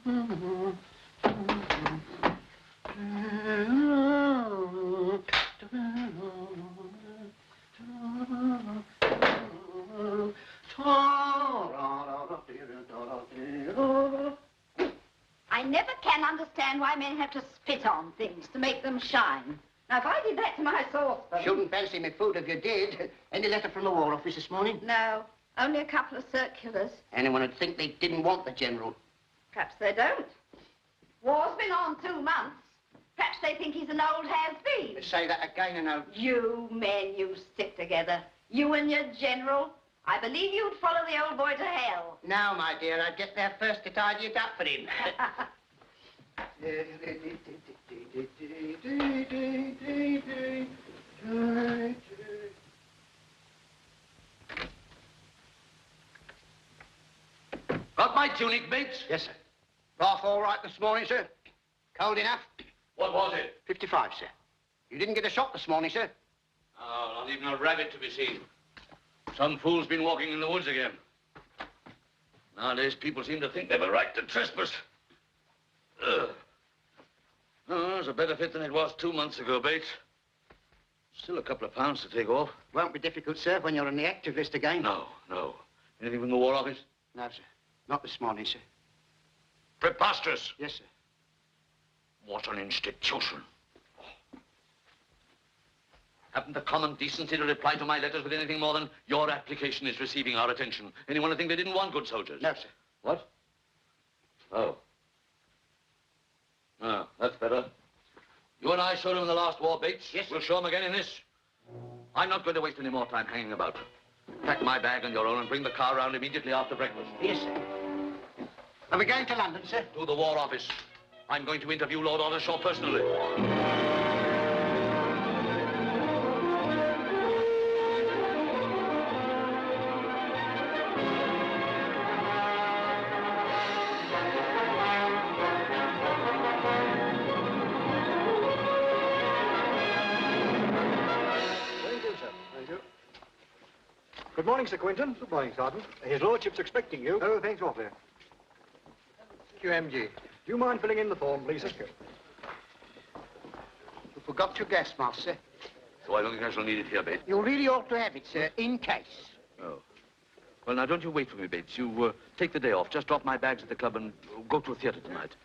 I never can understand why men have to spit on things to make them shine. Now, if I did that to my saucepan... Shouldn't fancy me food if you did. Any letter from the War Office this morning? No, only a couple of circulars. Anyone would think they didn't want the General. Perhaps they don't. War's been on 2 months. Perhaps they think he's an old has-been. Say that again and I'll... You men, you stick together. You and your General. I believe you'd follow the old boy to hell. Now, my dear, I'd get there first to tidy it up for him. Got my tunic, Bates? Yes, sir. Bath all right this morning, sir? Cold enough? What was it? 55, sir. You didn't get a shot this morning, sir? Oh, not even a rabbit to be seen. Some fool's been walking in the woods again. Nowadays, people seem to think they've a right to trespass. Ugh. Oh, it's a better fit than it was 2 months ago, Bates. Still a couple of pounds to take off. Won't be difficult, sir, when you're on the active list again. No, no. Anything from the War Office? No, sir. Not this morning, sir. Preposterous. Yes, sir. What an institution. Haven't the common decency to reply to my letters with anything more than your application is receiving our attention? Anyone to think they didn't want good soldiers? No, sir. What? Oh. Ah, that's better. You and I showed him in the last war, Bates. Yes, sir. We'll show him again in this. I'm not going to waste any more time hanging about. Pack my bag and your own and bring the car round immediately after breakfast. Yes, sir. Are we going to London, sir? To the War Office. I'm going to interview Lord Ottershaw personally. Good morning, Sir Quinton. Good morning, Sergeant. His Lordship's expecting you. Oh, thanks awfully. QMG. Do you mind filling in the form, please, sir? You forgot your gas mask, sir. So I don't think I shall need it here, Bates. You really ought to have it, sir, in case. Oh. Well, now, don't you wait for me, Bates. You take the day off. Just drop my bags at the club and go to a theater tonight.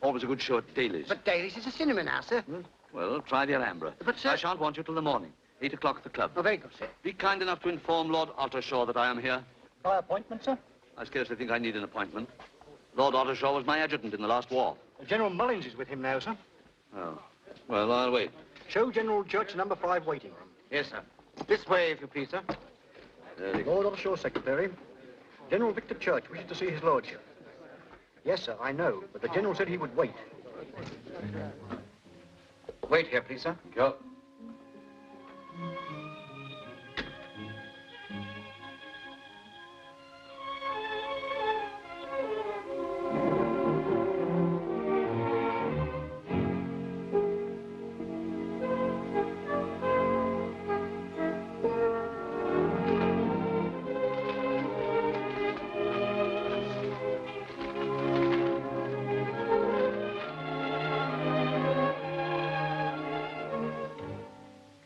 Always a good show at Daly's. But Daly's is a cinema now, sir. Well, try the Alhambra. But, sir... I shan't want you till the morning. 8 o'clock at the club. Oh, very good, sir. Be kind enough to inform Lord Ottershaw that I am here. By appointment, sir? I scarcely think I need an appointment. Lord Ottershaw was my adjutant in the last war. General Mullins is with him now, sir. Oh. Well, I'll wait. Show General Church number 5 waiting room. Yes, sir. This way, if you please, sir. Lord Ottershaw's secretary. General Victor Church wishes to see his lordship. Yes, sir, I know, but the general said he would wait. Wait here, please, sir. Go.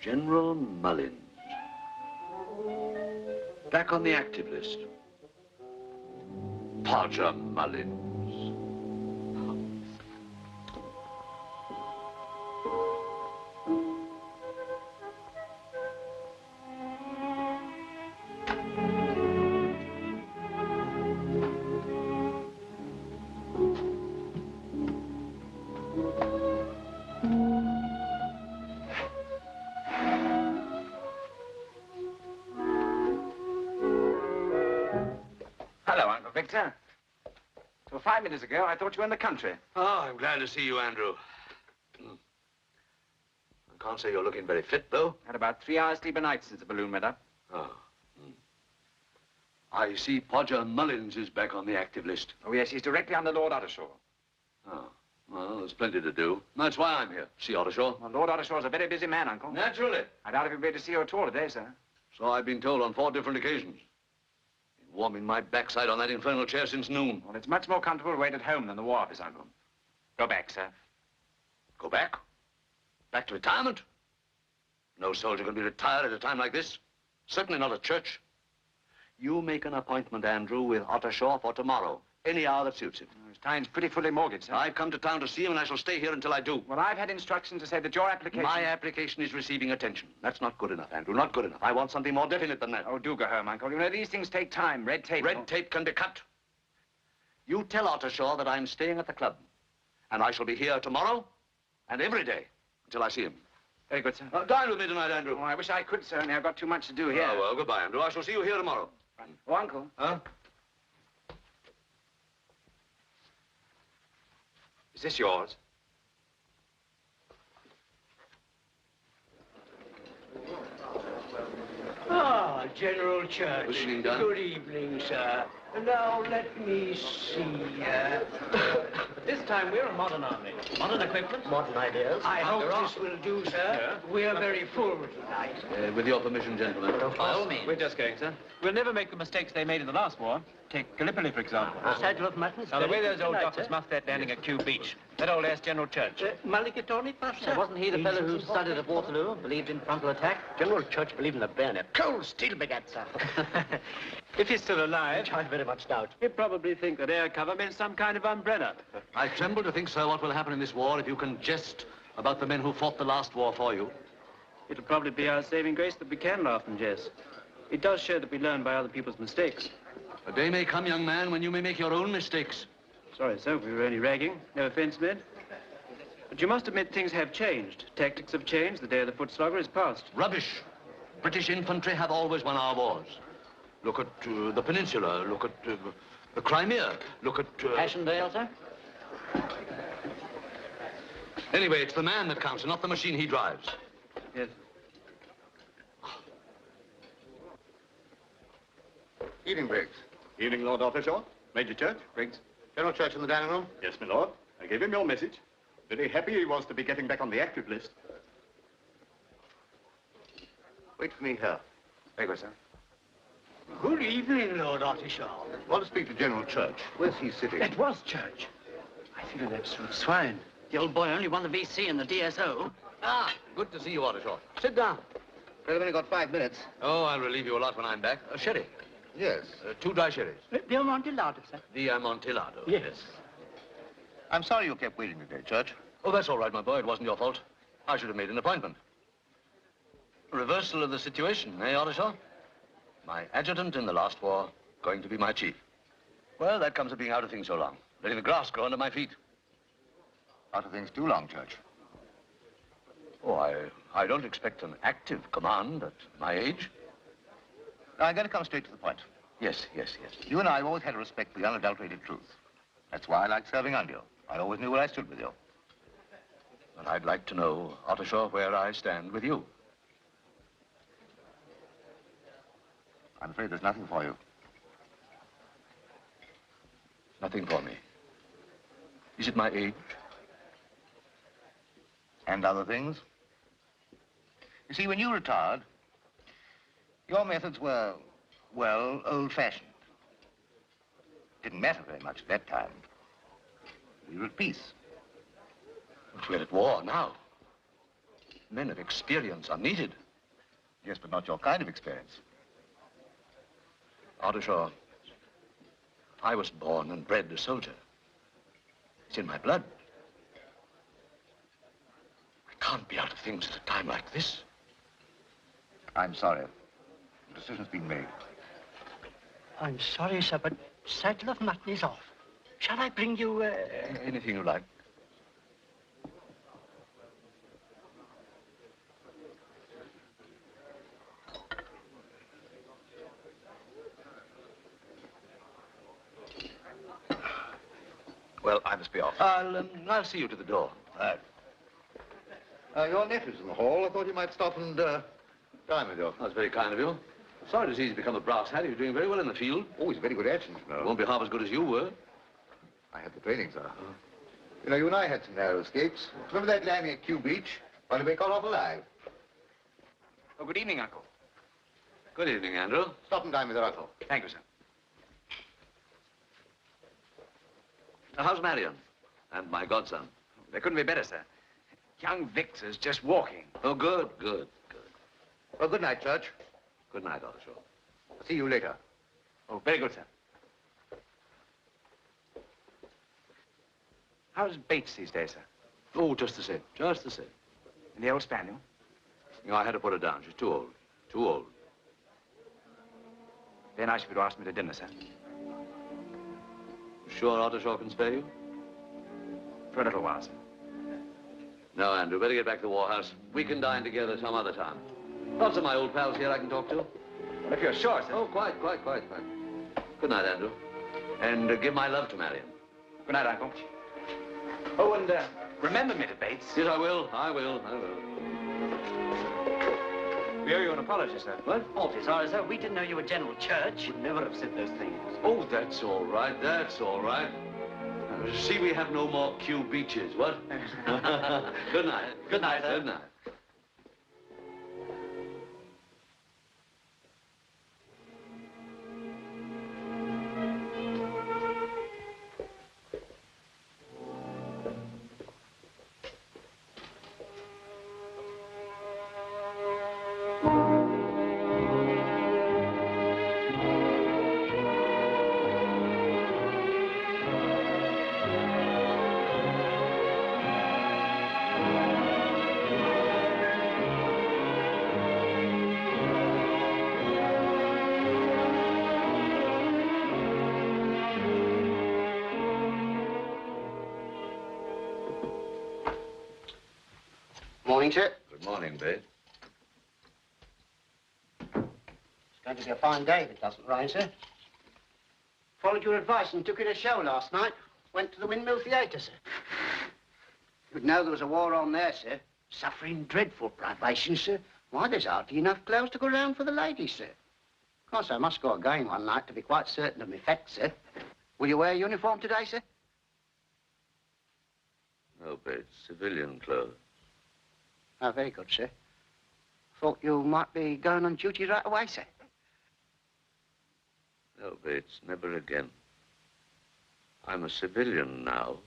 General Mullins. Back on the active list. Podger Mullins. Hello, Uncle Victor. Till 5 minutes ago, I thought you were in the country. Oh, I'm glad to see you, Andrew. I can't say you're looking very fit, though. Had about 3 hours sleep a night since the balloon went up. Oh. I see Podger Mullins is back on the active list. Oh, yes, he's directly under Lord Ottershaw. Oh. Well, there's plenty to do. That's why I'm here. See Ottershaw. Well, Lord Ottershaw's a very busy man, Uncle. Naturally. I doubt if he'll be able to see you at all today, sir. So I've been told on 4 different occasions. Warming my backside on that infernal chair since noon. Well, it's much more comfortable to wait at home than the war office, Uncle. Go back, sir. Go back? Back to retirement? No soldier can be retired at a time like this. Certainly not at church. You make an appointment, Andrew, with Ottershaw for tomorrow. Any hour that suits him. His time's pretty fully mortgaged, sir. I've come to town to see him, and I shall stay here until I do. Well, I've had instructions to say that your application... My application is receiving attention. That's not good enough, Andrew, not good enough. I want something more definite than that. Oh, do go home, Uncle. You know, these things take time. Red tape. Red tape can be cut. You tell Ottershaw that I'm staying at the club, and I shall be here tomorrow and every day until I see him. Very good, sir. Dine with me tonight, Andrew. Oh, I wish I could, sir, only I've got too much to do here. Oh, well, goodbye, Andrew. I shall see you here tomorrow. Oh, Uncle. Huh? Is this yours? Ah, General Church. Good evening, Don. Good evening, sir. Now, let me see. This time we're a modern army. Modern equipment. Modern ideas. I hope this will do, sir. We're very full tonight. With your permission, gentlemen. By all means. We're just going, sir. We'll never make the mistakes they made in the last war. Take Gallipoli, for example. A saddle of mutton. Now, the way those old doctors muffed that landing at Q Beach. That old ass General Church. Mulligatawny, sir? Wasn't he the fellow who studied at Waterloo, believed in frontal attack? General Church believed in the bayonet. Cold steel baguette, sir. If he's still alive, Which I very much doubt. he'd probably think that air cover meant some kind of umbrella. I tremble to think, sir, what will happen in this war if you can jest about the men who fought the last war for you. It'll probably be our saving grace that we can laugh and jest. It does show that we learn by other people's mistakes. A day may come, young man, when you may make your own mistakes. Sorry, sir, we were only ragging. No offense meant. But you must admit things have changed. Tactics have changed. The day of the foot slogger is past. Rubbish. British infantry have always won our wars. Look at the Peninsula. Look at the Crimea. Look at... Passchendaele, sir? Anyway, it's the man that counts, and not the machine he drives. Yes. Evening, Briggs. Evening, Lord Ottershaw. Major Church. Briggs. General Church in the dining room? Yes, my lord. I gave him your message. Very happy he was to be getting back on the active list. Wait for me here. Very good, sir. Good evening, Lord Ottershaw. Want to speak to General Church. Where's he sitting? That was Church. I feel an absolute swine. The old boy only won the VC and the DSO. Ah, good to see you, Ottershaw. Sit down. Well, I've only got 5 minutes. Oh, I'll relieve you a lot when I'm back. Sherry. Yes. 2 dry sherries. The Amontillado, sir. The Amontillado. Yes. I'm sorry you kept waiting today, Church. Oh, that's all right, my boy. It wasn't your fault. I should have made an appointment. Reversal of the situation, eh, Ottershaw? My adjutant in the last war, going to be my chief. Well, that comes of being out of things so long. Letting the grass grow under my feet. Out of things too long, Church. Oh, I don't expect an active command at my age. Now, I'm going to come straight to the point. Yes. You and I have always had a respect for the unadulterated truth. That's why I liked serving under you. I always knew where I stood with you. And I'd like to know, Ottershaw, where I stand with you. I'm afraid there's nothing for you. Nothing for me. Is it my age? And other things. You see, when you retired, your methods were, well, old-fashioned. Didn't matter very much at that time. We were at peace. But we're at war now. Men of experience are needed. Yes, but not your kind of experience. Ottershaw, I was born and bred a soldier. It's in my blood. I can't be out of things at a time like this. I'm sorry. The decision's been made. I'm sorry, sir, but saddle of mutton is off. Shall I bring you, Anything you like. Well, I must be off. I'll see you to the door. Right. Your nephew's in the hall. I thought you might stop and dine with you. That's very kind of you. Sorry to see he's become a brass hat. He's doing very well in the field. Oh, he's a very good adjutant, you know. Won't be half as good as you were. I had the training, sir. You know, you and I had some narrow escapes. Remember that landing at Q Beach? Only we got off alive. Oh, good evening, Uncle. Good evening, Andrew. Stop and dine with your uncle. Thank you, sir. How's Marion? And my godson? They couldn't be better, sir. Young Victor's just walking. Oh, good, good, good. Well, good night, Church. Good night, Ottershaw. I'll see you later. Oh, very good, sir. How's Bates these days, sir? Oh, just the same, just the same. And the old spaniel? You know, I had to put her down. She's too old, too old. Very nice of you to ask me to dinner, sir. Sure Ottershaw can spare you? For a little while, sir. No, Andrew, better get back to the Warhouse. We can dine together some other time. Lots of my old pals here I can talk to. Well, if you're sure, sir. Oh, quite. Good night, Andrew. And give my love to Marion. Good night, Uncle. Oh, and remember me to Bates. Yes, I will. We owe you an apology, sir. What? Awfully sorry, sir. We didn't know you were General Church. Would never have said those things. Oh, that's all right. See, we have no more Q beaches, what? Good night. Good night, sir. Good night. Morning, sir. Good morning, Bates. It's going to be a fine day if it doesn't rain, sir. Followed your advice and took in a show last night. Went to the Windmill Theatre, sir. You'd know there was a war on there, sir. Suffering dreadful privations, sir. Why, there's hardly enough clothes to go round for the ladies, sir. Of course, I must go again one night to be quite certain of my facts, sir. Will you wear a uniform today, sir? No, Bates. Civilian clothes. Oh, very good, sir. Thought you might be going on duty right away, sir. No, Bates. Never again. I'm a civilian now.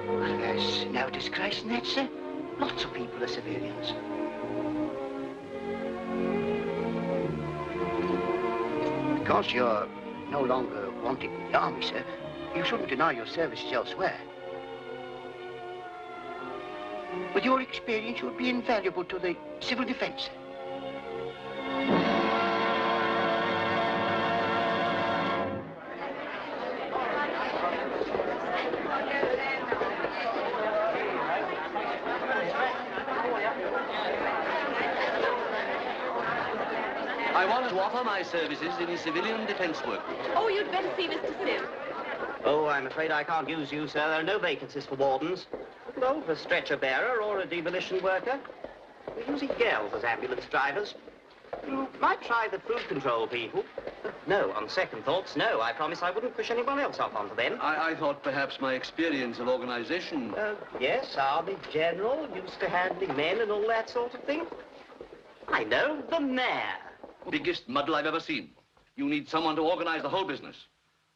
Well, there's no disgrace in that, sir. Lots of people are civilians. Because you're no longer wanted in the army, sir, you shouldn't deny your services elsewhere. With your experience, you would be invaluable to the civil defense, sir. I want to offer my services in civilian defense work. Oh, you'd better see Mr. Sim. Oh, I'm afraid I can't use you, sir. There are no vacancies for wardens. Well, for a stretcher bearer or a demolition worker. We're using girls as ambulance drivers. You might try the food control people. No, on second thoughts, no. I promise I wouldn't push anyone else off onto them. I thought perhaps my experience of organization... Yes, Army General, used to handling men and all that sort of thing. I know, the mayor. Biggest muddle I've ever seen. You need someone to organize the whole business.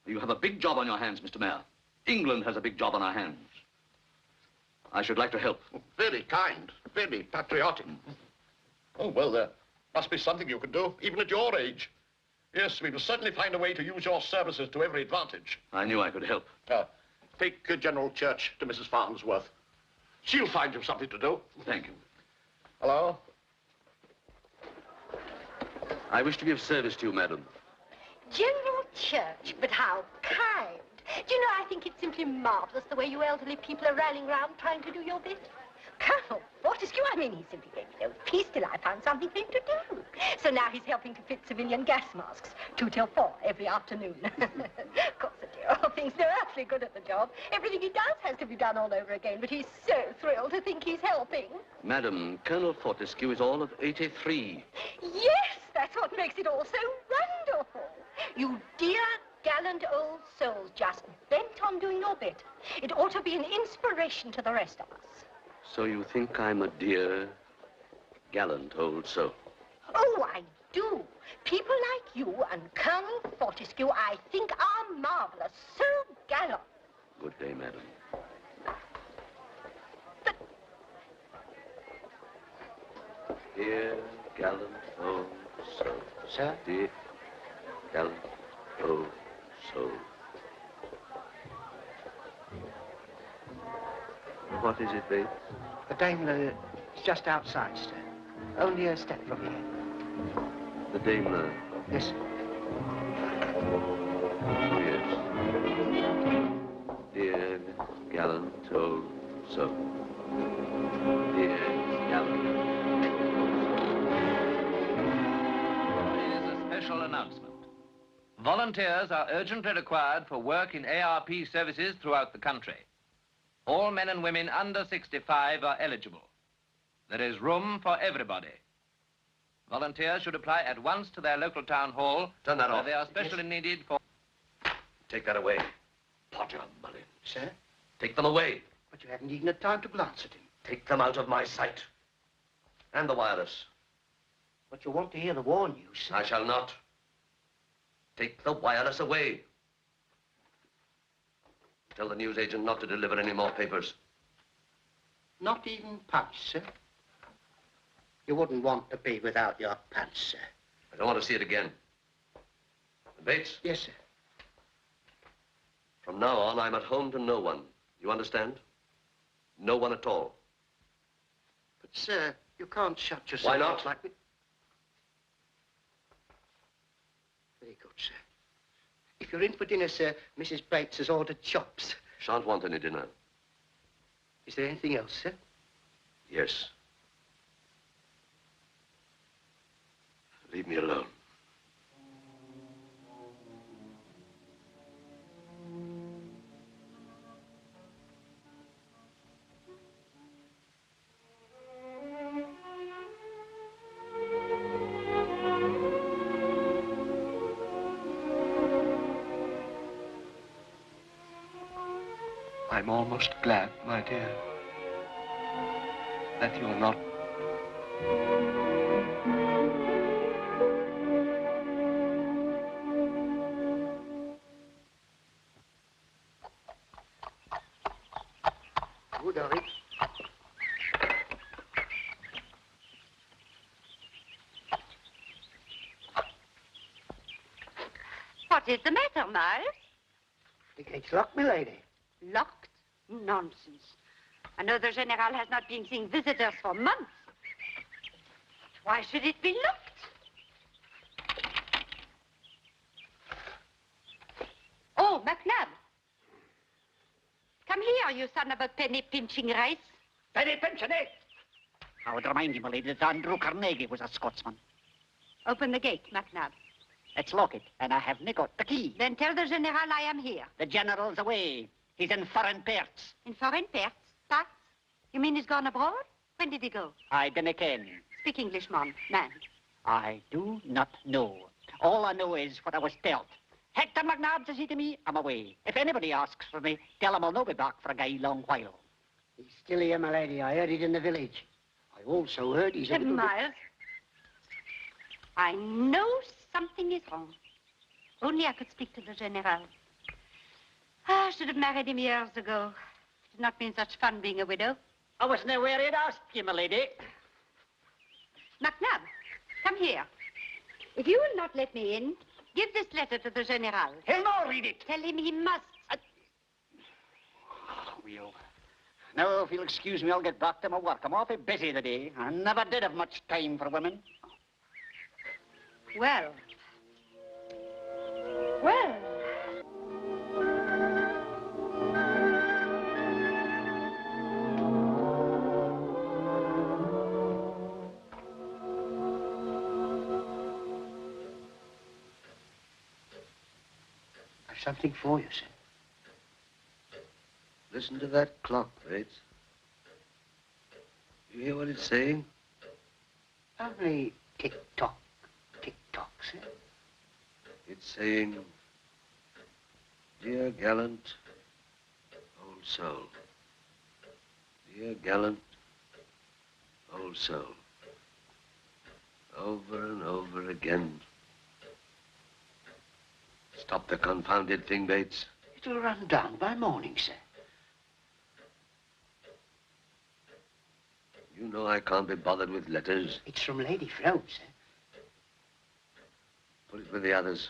You have a big job on your hands, Mr. Mayor. England has a big job on our hands. I should like to help. Very kind, very patriotic. Oh, well, there must be something you can do, even at your age. Yes, we will certainly find a way to use your services to every advantage. I knew I could help. Take General Church to Mrs. Farnsworth. She'll find you something to do. Thank you. Hello? I wish to be of service to you, madam. General Church, but how kind. Do you know, I think it's simply marvelous the way you elderly people are rallying round trying to do your bit. Colonel Fortescue, I mean, he simply gave me no peace till I found something for him to do. So now he's helping to fit civilian gas masks, 2 till 4 every afternoon. Of course, the dear old thing's no earthly good at the job. Everything he does has to be done all over again, but he's so thrilled to think he's helping. Madam, Colonel Fortescue is all of 83. Yes, that's what makes it all so wonderful. You dear, gallant old souls just bent on doing your bit. It ought to be an inspiration to the rest of us. So you think I'm a dear, gallant old soul? Oh, I do. People like you and Colonel Fortescue, I think, are marvelous. So gallant. Good day, madam. But... Dear, gallant old soul. Sir? Dear, gallant old soul. What is it, Bates? The Daimler is just outside, sir. Only a step from here. The Daimler. Yes, sir. Oh, yes. Dear, gallant old soul. Dear, gallant Is a special announcement. Volunteers are urgently required for work in ARP services throughout the country. All men and women under 65 are eligible. There is room for everybody. Volunteers should apply at once to their local town hall. Turn that where off. they are specially needed for... Take that away. Potter Mullin. Sir? Take them away. But you haven't even had time to glance at him. Take them out of my sight. And the wireless. But you want to hear the war news, sir. I shall not. Take the wireless away. Tell the newsagent not to deliver any more papers. Not even punch, sir. You wouldn't want to be without your pants, sir. I don't want to see it again. Bates? Yes, sir. From now on, I'm at home to no one. You understand? No one at all. But, sir, you can't shut yourself Why not? off like... Very good, sir. If you're in for dinner, sir, Mrs. Bates has ordered chops. Shan't want any dinner. Is there anything else, sir? Yes. Leave me alone. I'm almost glad, my dear, that you're not... Good, Harry. What is the matter, Miles? The gate's locked, milady. Locked? Nonsense. I know the General has not been seeing visitors for months. Why should it be locked? Oh, McNabb. Come here, you son of a penny-pinching race. Penny-pinching, eh? I would remind you, my lady, that Andrew Carnegie was a Scotsman. Open the gate, McNabb. Let's lock it, and I haven't got the key. Then tell the General I am here. The General's away. He's in foreign parts. In foreign parts? Parts? You mean he's gone abroad? When did he go? I dinna ken. Speak English, man. I do not know. All I know is what I was told. Hector McNabb says he to me, I'm away. If anybody asks for me, tell him I'll not be back for a gay long while. He's still here, my lady. I heard it in the village. I also heard he's a little Miles, I know something is wrong. Only I could speak to the General. I should have married him years ago. It has not been such fun being a widow. I wasn't aware he'd asked you, my lady. McNabb, come here. If you will not let me in, give this letter to the General. He'll not read it. Tell him he must. Well, now, if you'll excuse me, I'll get back to my work. I'm awfully busy today. I never did have much time for women. Well. I've something for you, sir. Listen to that clock, Bates. You hear what it's saying? Only tick-tock, tick-tock, sir. It's saying, dear gallant old soul. Dear gallant Old soul. Over and over again. Stop the confounded thing, Bates. It'll run down by morning, sir. You know I can't be bothered with letters. It's from Lady Fro, sir. Put it with the others.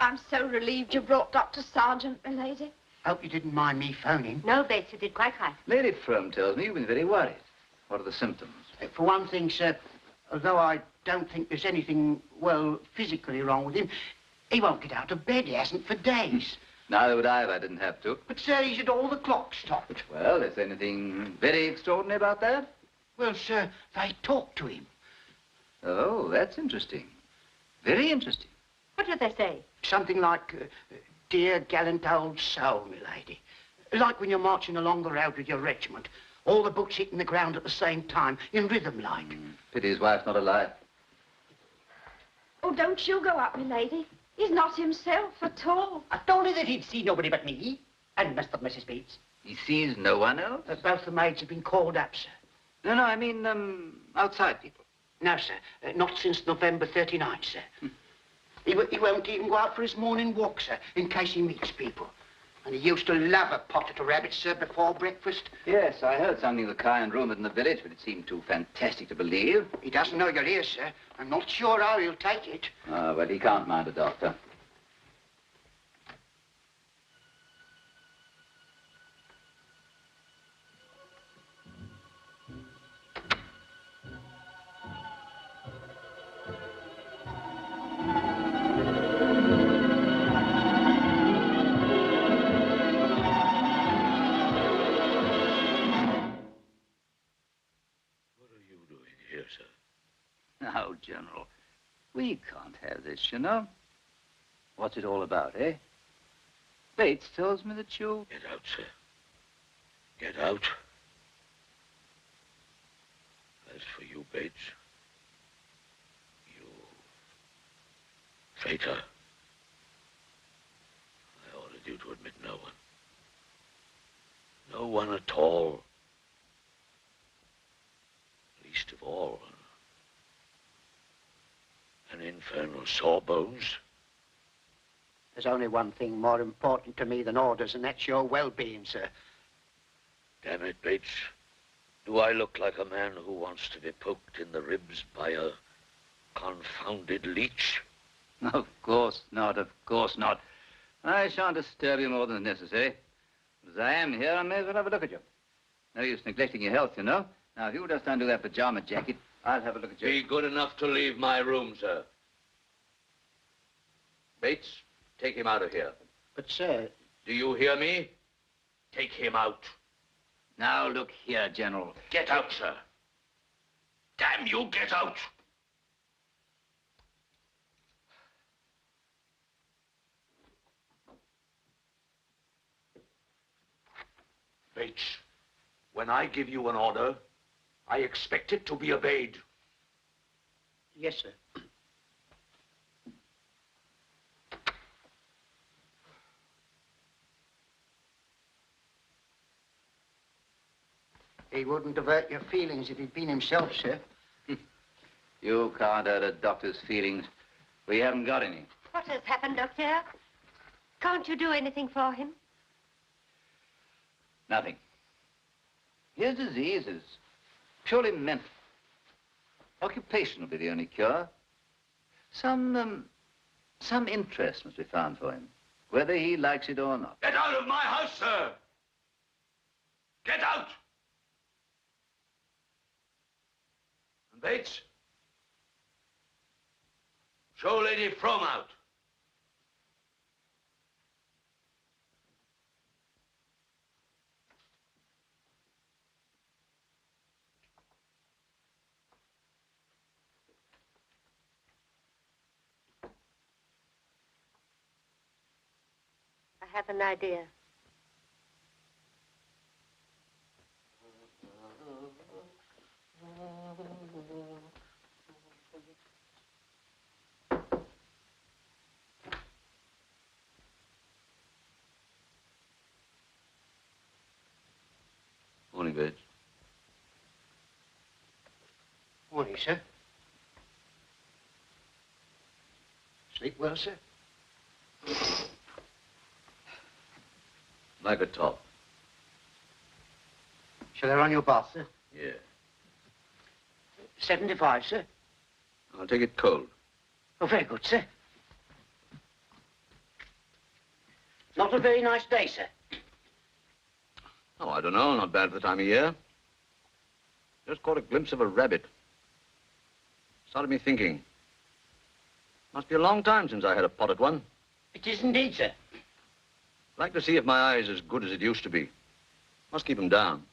I'm so relieved you brought Dr. Sargent, my lady. Hope you didn't mind me phoning. No, Bates, you did quite right. Lady Frome tells me you've been very worried. What are the symptoms? For one thing, sir, although I don't think there's anything, well, physically wrong with him, he won't get out of bed. He hasn't for days. Neither would I if I didn't have to. But, sir, he's had all the clocks stopped. Well, is there anything very extraordinary about that? Well, sir, they talk to him. Oh, that's interesting. Very interesting. What did they say? Something like, dear gallant old soul, my lady. Like when you're marching along the road with your regiment. All the books hitting the ground at the same time, in rhythm like. Pity his wife's not alive. Oh, don't you go up, my lady. He's not himself at all. I told her that he'd see nobody but me. And Mrs. Bates. He sees no one else? Both the maids have been called up, sir. No, I mean, outside people. No, sir. Not since November 39, sir. He won't even go out for his morning walk, sir, in case he meets people. And he used to love a pot at a rabbit, sir, before breakfast. Yes, I heard something of the kind rumoured in the village, but it seemed too fantastic to believe. He doesn't know you're here, sir. I'm not sure how he'll take it. Oh, but he can't mind a doctor. Now, General, we can't have this, you know. What's it all about, eh? Bates tells me that you... Get out, sir. Get out. As for you, Bates, you traitor, I ordered you to admit no one. No one at all. Least of all, an infernal sawbones. There's only one thing more important to me than orders, and that's your well-being, sir. Damn it, Bates. Do I look like a man who wants to be poked in the ribs by a confounded leech? Of course not, of course not. I shan't disturb you more than necessary. As I am here, I may as well have a look at you. No use neglecting your health, you know. Now, if you just undo that pajama jacket, I'll have a look at you. Be good enough to leave my room, sir. Bates, take him out of here. But, sir... Do you hear me? Take him out. Now, look here, General. Get out, sir. Damn you, get out! Bates, when I give you an order, I expect it to be obeyed. Yes, sir. He wouldn't have hurt your feelings if he'd been himself, sir. You can't hurt a doctor's feelings. We haven't got any. What has happened, Doctor? Can't you do anything for him? Nothing. His disease is purely mental. Occupation will be the only cure. Some interest must be found for him, whether he likes it or not. Get out of my house, sir! Get out! And Bates, show Lady Frome out. I have an idea. Morning, Bates. Morning, sir. Sleep well, sir? Like a top. Shall I run your bath, sir? Yeah. 75, sir. I'll take it cold. Oh, very good, sir. Not a very nice day, sir. Oh, I don't know. Not bad for the time of year. Just caught a glimpse of a rabbit. Started me thinking. Must be a long time since I had a pot at one. It is indeed, sir. Like to see if my eye's as good as it used to be. Must keep 'em down.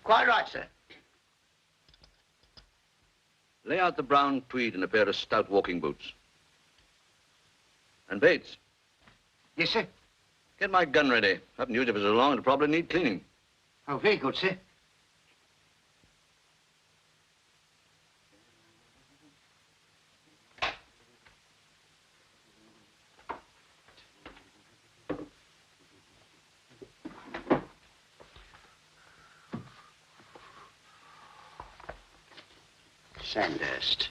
Quite right, sir. Lay out the brown tweed in a pair of stout walking boots. And Bates, Yes, sir. get my gun ready. Haven't used it for so long, it'll probably need cleaning. Oh, very good, sir. Sandhurst.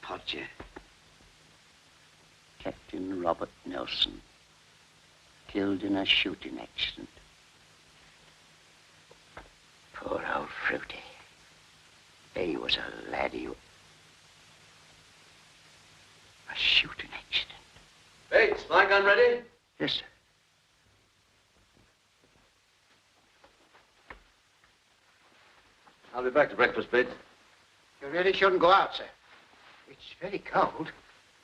Podger. Captain Robert Nelson. Killed in a shooting accident. Poor old Fruity. He was a laddie. A shooting accident. Bates, my gun ready? Yes, sir. I'll be back to breakfast, Bates. You really shouldn't go out, sir. It's very cold.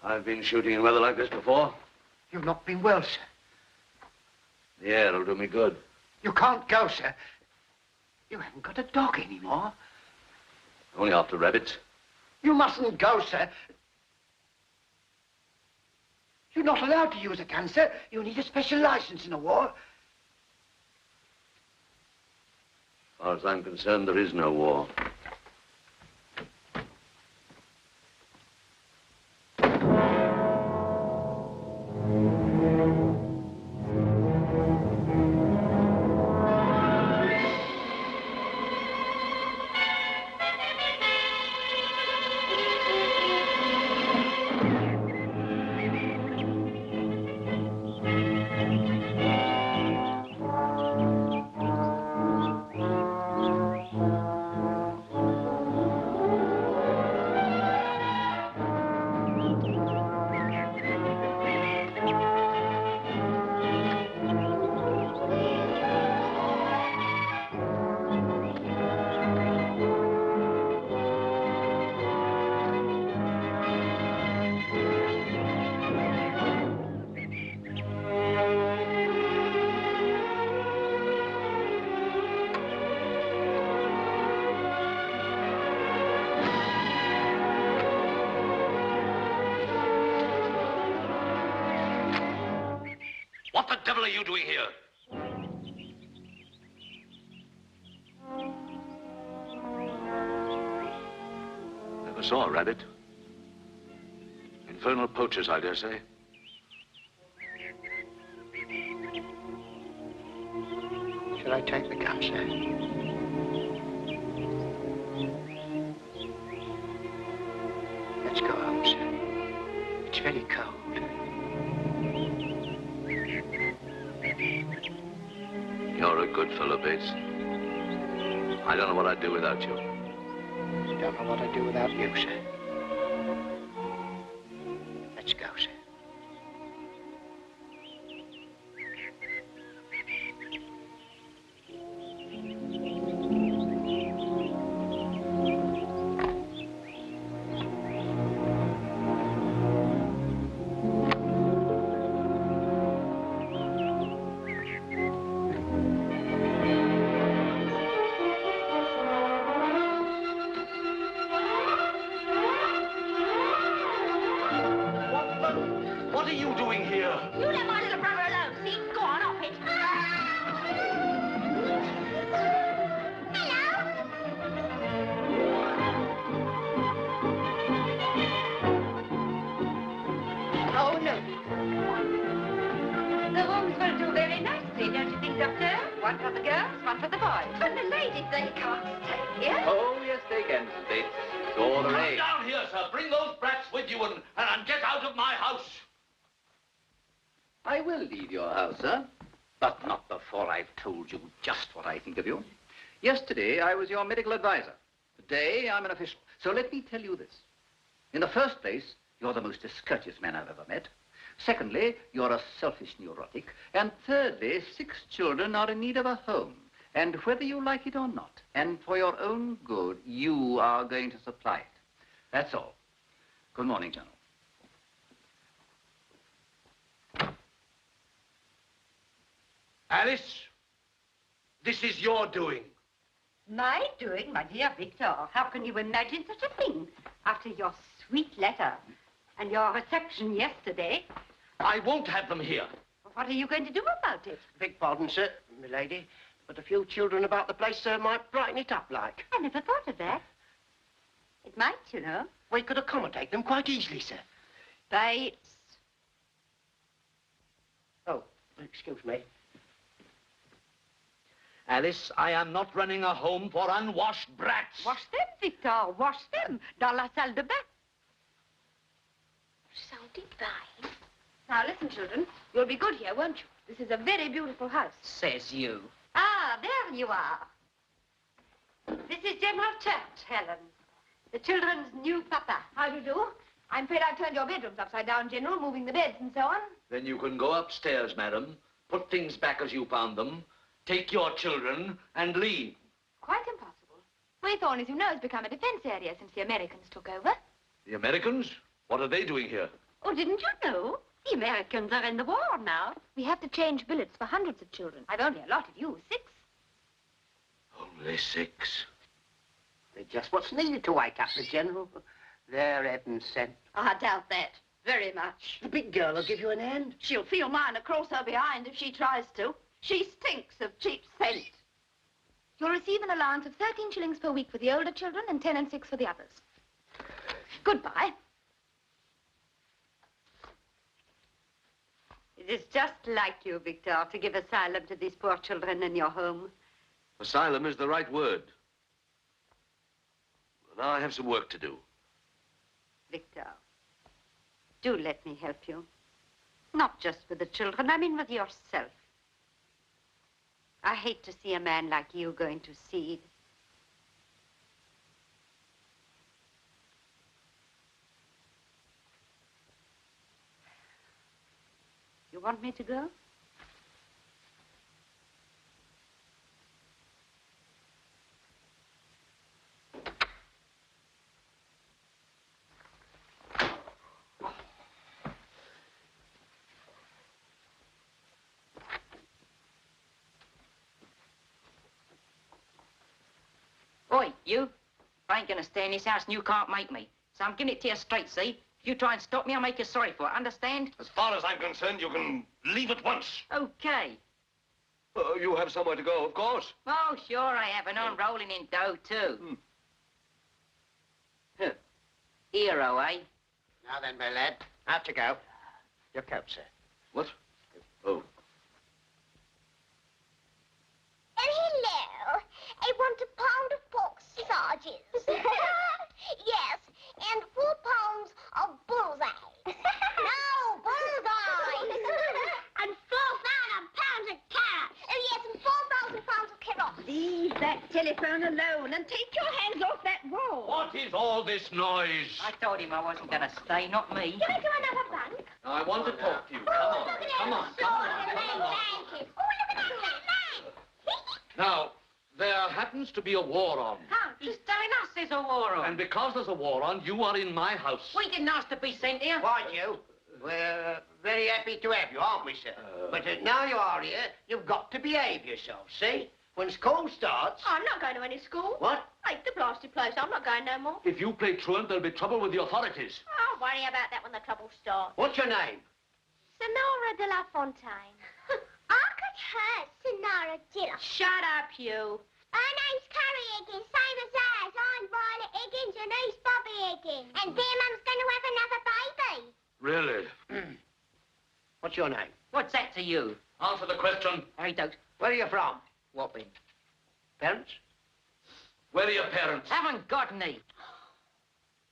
I've been shooting in weather like this before. You've not been well, sir. The air'll do me good. You can't go, sir. You haven't got a dog anymore. Only after rabbits. You mustn't go, sir. You're not allowed to use a gun, sir. You need a special license in a war. As far as I'm concerned, there is no war. What the devil are you doing here? Never saw a rabbit. Infernal poachers, I dare say. Should I take the gun, sir? Let's go home, sir. It's very cold. good fellow, Bates. I don't know what I'd do without you. I don't know what I'd do without you, sir. Let's go, sir. What are you doing here? You let my little brother alone, see? Go on, off it. Oh, no. The rooms will do very nicely, don't you think, Doctor? One for the girls, one for the boys. But the ladies, they can't stay here. Oh, yes, they can, Mrs. Bates. It's all the Come rage. down here, sir. Bring those brats with you and get out of my house. I will leave your house, sir, but not before I've told you just what I think of you. Yesterday, I was your medical advisor. Today, I'm an official. So let me tell you this. In the first place, you're the most discourteous man I've ever met. Secondly, you're a selfish neurotic. And thirdly, 6 children are in need of a home. And whether you like it or not, and for your own good, you are going to supply it. That's all. Good morning, General. Alice, this is your doing. My doing, my dear Victor. How can you imagine such a thing? After your sweet letter and your reception yesterday. I won't have them here. What are you going to do about it? Beg pardon, sir, milady, but a few children about the place, sir, might brighten it up like. I never thought of that. It might, you know. We could accommodate them quite easily, sir. Bates. Oh, excuse me. Alice, I am not running a home for unwashed brats. Wash them, Victor. Wash them. Dans la salle de bain. So divine. Now, listen, children. You'll be good here, won't you? This is a very beautiful house. Says you. Ah, there you are. This is General Church, Helen. The children's new papa. How do you do? I'm afraid I've turned your bedrooms upside down, General, moving the beds and so on. Then you can go upstairs, madam, put things back as you found them, take your children, and leave. Quite impossible. Waythorne, as you know, has become a defense area since the Americans took over. The Americans? What are they doing here? Oh, didn't you know? The Americans are in the war now. We have to change billets for hundreds of children. I've only allotted you 6. Only 6. They're just what's needed to wake up the General. They're heaven sent. I doubt that. Very much. The big girl will give you an hand. She'll feel mine across her behind if she tries to. She stinks of cheap scent. You'll receive an allowance of 13 shillings per week for the older children and 10 and 6 for the others. Goodbye. It is just like you, Victor, to give asylum to these poor children in your home. Asylum is the right word. Now I have some work to do. Victor, do let me help you. Not just with the children, I mean with yourself. I hate to see a man like you going to seed. You want me to go? Oi, you. I ain't gonna stay in this house and you can't make me. So I'm giving it to you straight, see? If you try and stop me, I'll make you sorry for it, understand? As far as I'm concerned, you can leave at once. Okay. You have somewhere to go, of course. Oh, sure I have, and I'm rolling in dough, too. Hero, eh? Now then, my lad, out you go. Your coat, sir. What? Oh. Hello. I want a pound of pork sausages. Yes, and 4 pounds of bullseye. No, bullseye. And 4,000 pounds of carrots. Oh, yes, and 4,500 that telephone alone and take your hands off that wall. What is all this noise? I told him I wasn't going to stay, not me. Can I do another bank? Now, I want to talk to you. Come on. Come on. Come on. Come on. Oh, look at that man. Now, there happens to be a war on. How? He's telling us there's a war on. And because there's a war on, you are in my house. We didn't ask to be sent here. Why, you? We're very happy to have you, aren't we, sir? But now you are here, you've got to behave yourself, see? When school starts... I'm not going to any school. What? Take the blasted place. I'm not going no more. If you play truant, there'll be trouble with the authorities. I'll worry about that when the trouble starts. What's your name? Sonora de la Fontaine. I could hurt Sonora de la... Shut up, you. Her name's Carrie Higgins, same as ours. I'm Violet Higgins and he's Bobby Higgins. And dear Mum's going to have another baby. Really? What's your name? What's that to you? Answer the question. I don't. Where are you from? Whopping. Parents? Where are your parents? Haven't got any.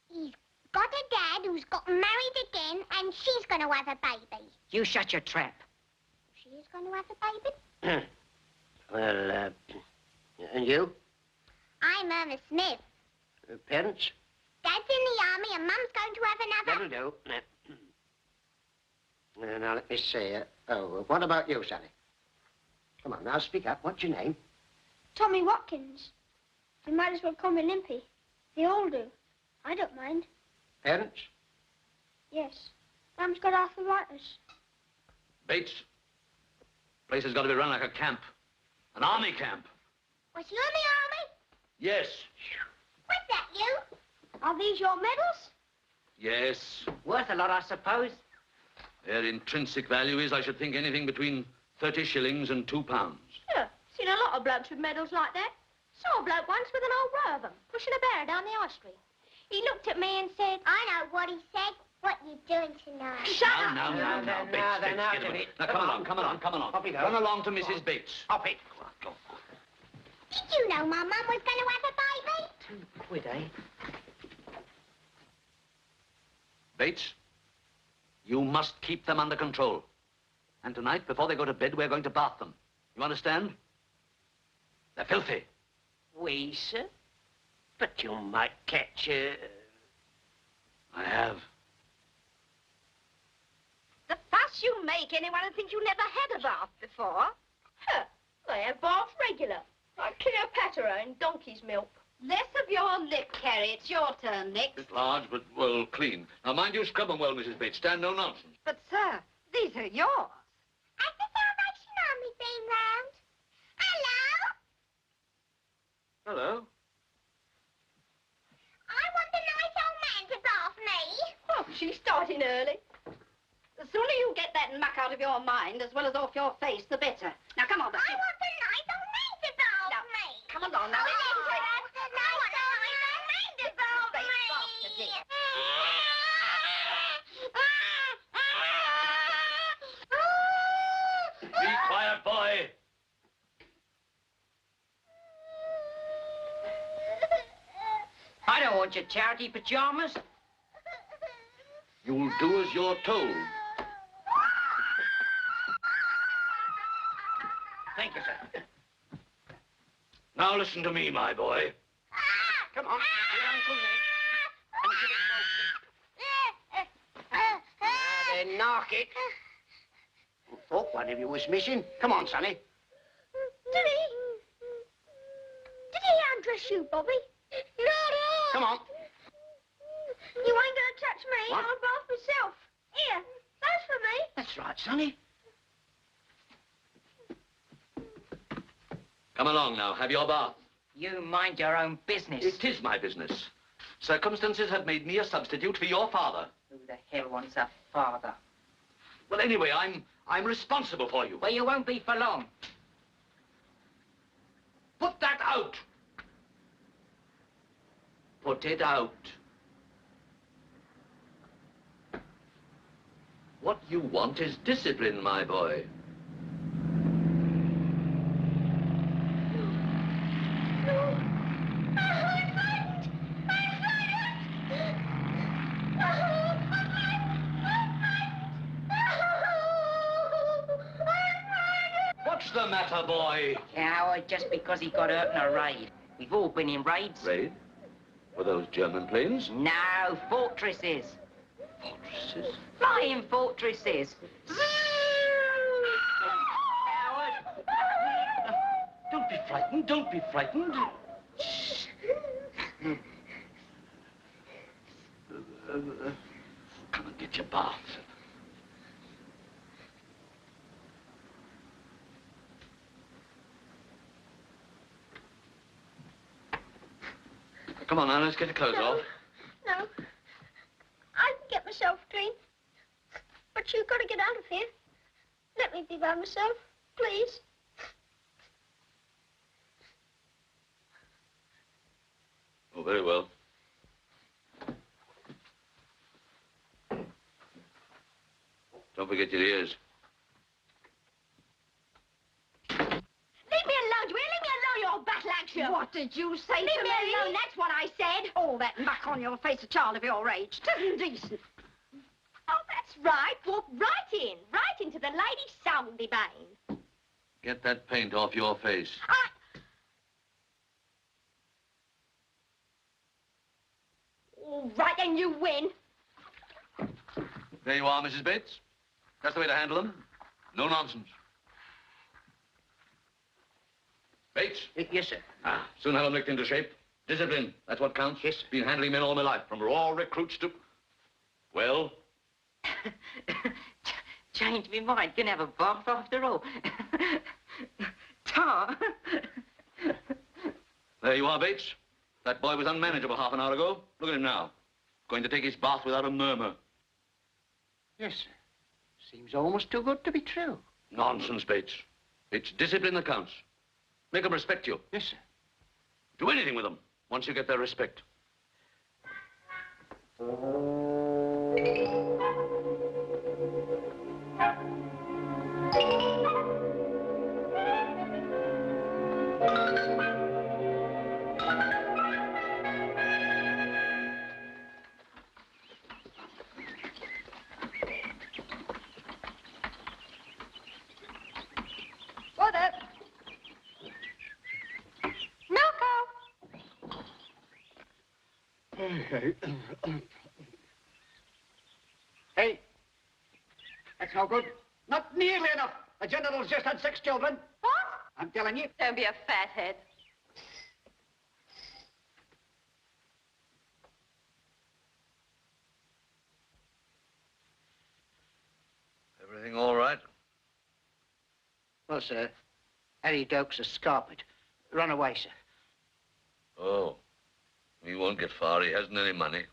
He's got a dad who's got married again and she's going to have a baby. You shut your trap. She's going to have a baby? Well, and you? I'm Irma Smith. Parents? Dad's in the army and Mum's going to have another... That'll do. Now, let me see. What about you, Sally? Come on, now, speak up. What's your name? Tommy Watkins. You might as well call me Limpy. They all do. I don't mind. Parents? Yes. Mum's got arthritis. Bates, place has got to be run like a camp. An army camp. Was you in the army? Yes. What's that, you? Are these your medals? Yes. Worth a lot, I suppose. Their intrinsic value is, I should think, anything between 30 shillings and £2. Yeah, seen a lot of blokes with medals like that. Saw a bloke once with an old row of them, pushing a barrow down the high street. He looked at me and said... I know what he said. What you doing tonight? Shut up! No, Bates, Bates, get him. Now, come along. Up it goes. Run along to Mrs. Bates. Up it. Go. Did you know my mum was going to have a baby? £2, eh? Bates, you must keep them under control. And tonight, before they go to bed, we're going to bath them. You understand? They're filthy. We, sir? But you might catch... I have. The fuss you make, anyone would think you never had a bath before. Huh. I have baths regular. Like Cleopatra in donkey's milk. Less of your lip, Carrie. It's your turn next. Bit large, but, well, clean. Now, mind you scrub them well, Mrs. Bates. Stand no nonsense. But, sir, these are yours. Has the Salvation Army been round? Hello? Hello. I want the nice old man to bath me. Oh, she's starting early. The sooner you get that muck out of your mind, as well as off your face, the better. Now, come on, I want the nice old man to bath me. Come along, now. I want the nice old man to bath me. Be quiet, boy. I don't want your charity pajamas. You'll do as you're told. Thank you, sir. Now listen to me, my boy. Come on. Your Uncle Ned. Now then, knock it. Thought one of you was missing. Come on, Sonny. Did he undress you, Bobby? No. Come on. You ain't gonna touch me. What? I'll bath myself. Here, that's for me. That's right, Sonny. Come along now. Have your bath. You mind your own business. It is my business. Circumstances have made me a substitute for your father. Who the hell wants a father? Well, anyway, I'm responsible for you. Well, you won't be for long. Put that out. Put it out. What you want is discipline, my boy. What's What's the matter, boy? Howard, just because he got hurt in a raid. We've all been in raids. Raid? Were those German planes? No, fortresses. Fortresses? Flying fortresses. Howard! Don't be frightened. Don't be frightened. Come and get your bath. Come on, now, let's get your clothes off. No. I can get myself clean. But you've got to get out of here. Let me be by myself, please. Oh, very well. Don't forget your ears. Leave me alone, do you? Leave me alone, you old battle action. What did you say to me? Leave me alone, that's what I said. All that muck on your face, a child of your age. 'Tisn't decent. Oh, that's right. Walk right into the lady's soundly bane. Get that paint off your face. All right, then you win. There you are, Mrs. Bates. That's the way to handle them. No nonsense. Bates? Yes, sir. Soon have them licked into shape. Discipline, that's what counts. Yes, sir. Been handling men all my life, from raw recruits to... Well? Changed my mind. Can have a bath after all. Tar. There you are, Bates. That boy was unmanageable half an hour ago. Look at him now. Going to take his bath without a murmur. Yes, sir. Seems almost too good to be true. Nonsense, Bates. It's discipline that counts. Make them respect you. Yes, sir. Do anything with them once you get their respect. What up? Milko! Hey, that's no good. Not nearly enough. The general's just had 6 children. What? I'm telling you. Don't be a fathead. Everything all right? Well, sir, Harry Doak's a scarpet. Run away, sir. Oh. He won't get far. He hasn't any money.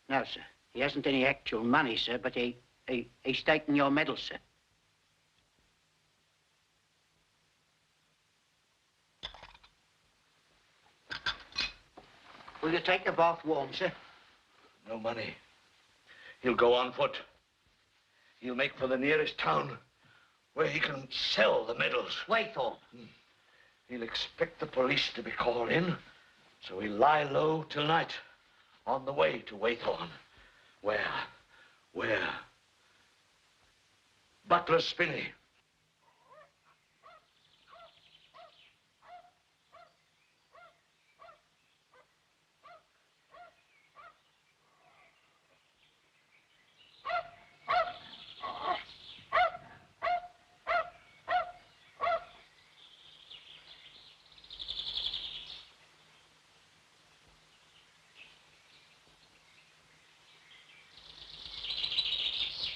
No, sir. He hasn't any actual money, sir, but he's taken your medal, sir. Will you take the bath warm, sir? No money. He'll go on foot. He'll make for the nearest town where he can sell the medals. Waythorne. He'll expect the police to be called in, so he'll lie low till night on the way to Waythorne. Where? Butler's Spinney.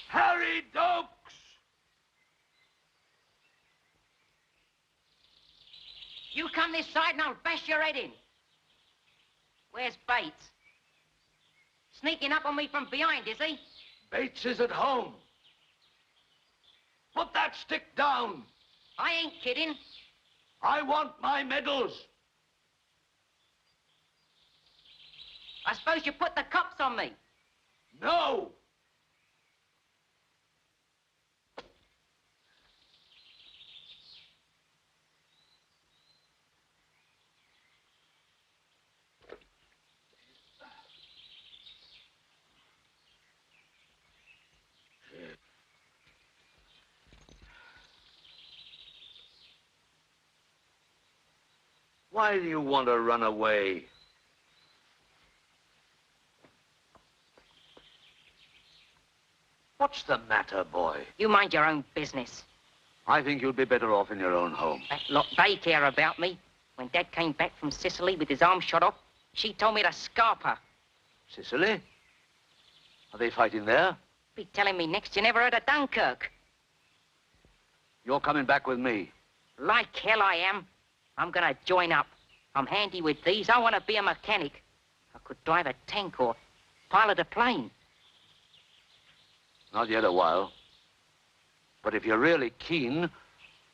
Harry Dokes! You come this side and I'll bash your head in. Where's Bates? Sneaking up on me from behind, is he? Bates is at home. Put that stick down. I ain't kidding. I want my medals. I suppose you put the cops on me. No! Why do you want to run away? What's the matter, boy? You mind your own business. I think you'll be better off in your own home. That lot, they care about me. When Dad came back from Sicily with his arm shot off, she told me to scarp her. Sicily? Are they fighting there? Be telling me next you never heard of Dunkirk. You're coming back with me. Like hell I am. I'm gonna join up. I'm handy with these. I want to be a mechanic. I could drive a tank or pilot a plane. Not yet a while. But if you're really keen,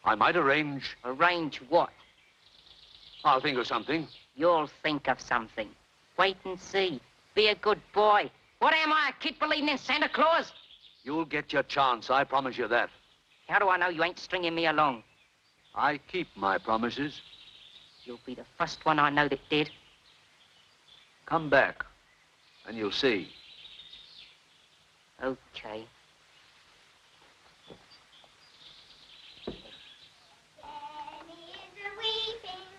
I might arrange... Arrange what? I'll think of something. You'll think of something. Wait and see. Be a good boy. What am I, a kid believing in Santa Claus? You'll get your chance, I promise you that. How do I know you ain't stringing me along? I keep my promises. You'll be the first one I know that did. Come back, and you'll see. Okay.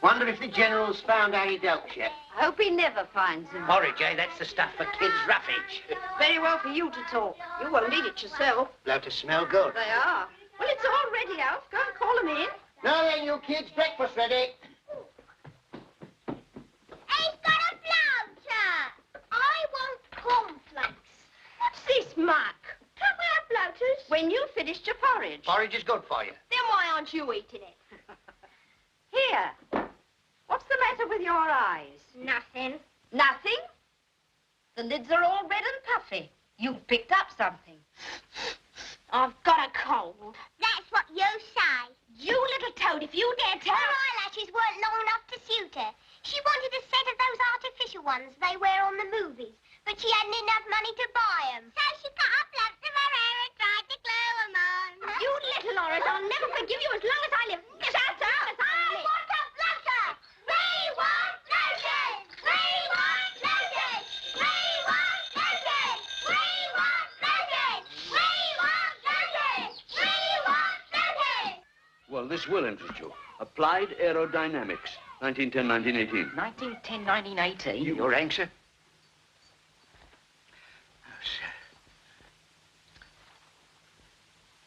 Wonder if the General's found Harry Delks yet. I hope he never finds him. Porridge, eh? That's the stuff for kids' roughage. Very well for you to talk. You won't eat it yourself. Blow to smell good. They are. Well, it's all ready, Alf. Go and call them in. Now then, you kids, breakfast ready. He's got a bloater. I want cornflakes. What's this, Mark? Can't we have bloaters? When you finished your porridge. Porridge is good for you. Then why aren't you eating it? Here. What's the matter with your eyes? Nothing. Nothing? The lids are all red and puffy. You've picked up something. I've got a cold. That's what you say. You little toad, if you dare tell... Her eyelashes weren't long enough to suit her. She wanted a set of those artificial ones they wear on the movies, but she hadn't enough money to buy them. So she cut up lumps of her hair and tried to glue them on. You little Loris, I'll never forgive you as long as I live. Shut up! I want a bloater! We want bloaters! We want bloaters! We want bloaters! We want bloaters! We want bloaters! We want bloaters! Well, this will interest you. Applied Aerodynamics, 1910-1918. 1910, 1918? Your rank, sir?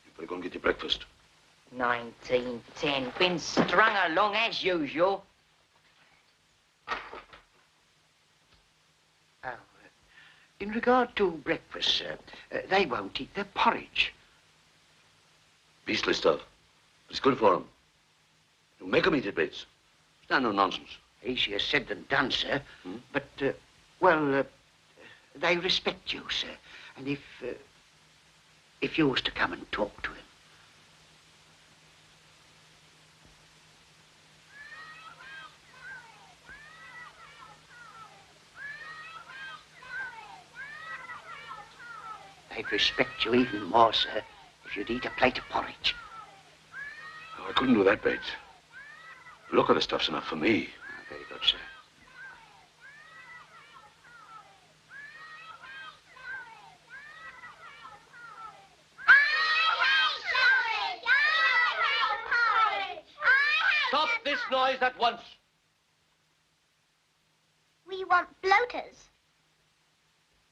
You better go and get your breakfast. 1910. Been strung along as usual. In regard to breakfast, sir, they won't eat their porridge. Beastly stuff. It's good for them. You make them eat it, Bates. Stand no nonsense. Easier said than done, sir. Hmm? But, well, they respect you, sir. And if you was to come and talk to him. They'd respect you even more, sir, if you'd eat a plate of porridge. Oh, I couldn't do that, Bates. The look of the stuff's enough for me. Oh, very good, sir. Stop this noise at once. We want bloaters.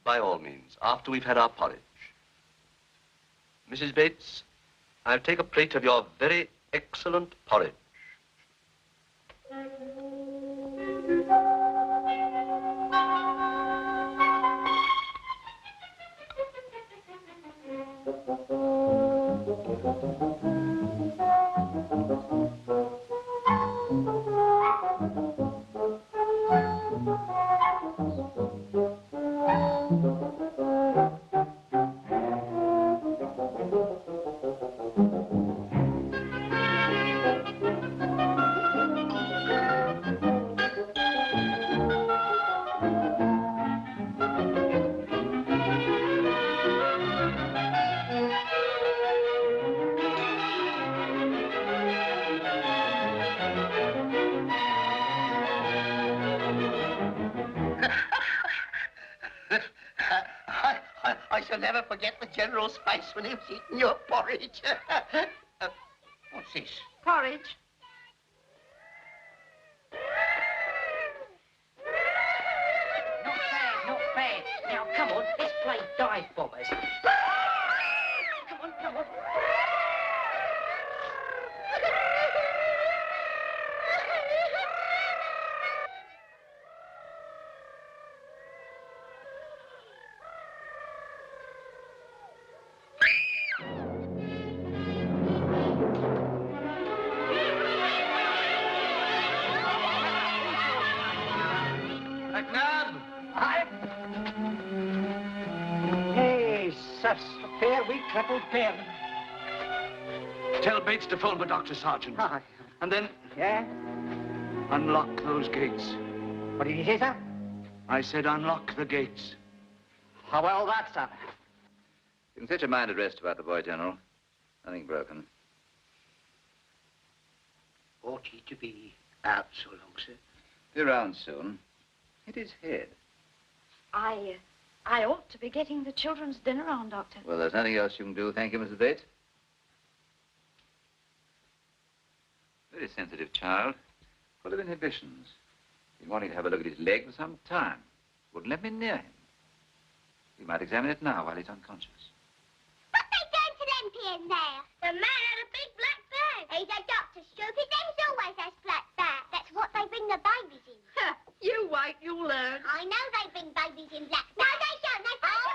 By all means, after we've had our porridge. Mrs. Bates, I'll take a plate of your very excellent porridge. I shall never forget the General's face when he was eating your porridge. What's this? Porridge. awful dim. Tell Bates to phone the doctor, Sergeant. Hi. And then Yeah? unlock those gates. What did you say, sir? I said unlock the gates. How well that, sir? You can set your mind at rest about the boy, General. Nothing broken. Ought he to be out so long, sir? Be around soon. Hit his head. I ought to be getting the children's dinner on, Doctor. Well, there's nothing else you can do. Thank you, Mrs. Bates. Very sensitive child. Full of inhibitions. Been wanting to have a look at his leg for some time. Wouldn't let me near him. We might examine it now while he's unconscious. What they doing to them peas there? The man had a big black bag. He's a doctor, stupid. There's always has black bag. That's what they bring the babies in. You wait, you'll learn. I know they bring babies in black bags. No, they don't. They find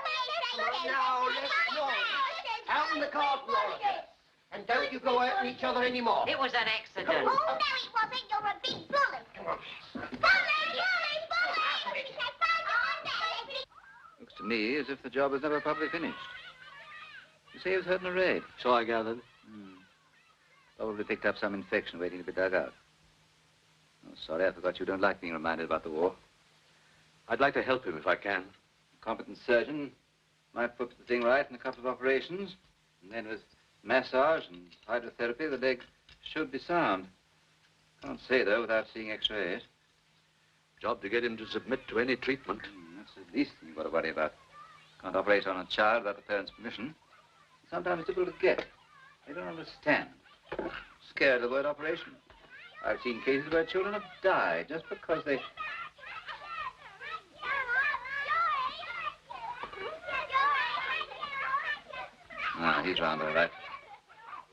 Out in the car, Florida. And don't you go hurting each other anymore. It was an accident. Oh, no, it wasn't. You're a big bully. Come on. Bully! Looks to me as if the job was never properly finished. You say he was hurt in a raid? So I gathered. Probably picked up some infection waiting to be dug out. Oh, sorry, I forgot you don't like being reminded about the war. I'd like to help him if I can. A competent surgeon might put the thing right in a couple of operations. And then with massage and hydrotherapy, the leg should be sound. Can't say, though, without seeing x-rays. Job to get him to submit to any treatment. That's the least thing you've got to worry about. Can't operate on a child without the parent's permission. Sometimes it's difficult to get. They don't understand. Scared of the word operation. I've seen cases where children have died just because they... Ah, he's round all right.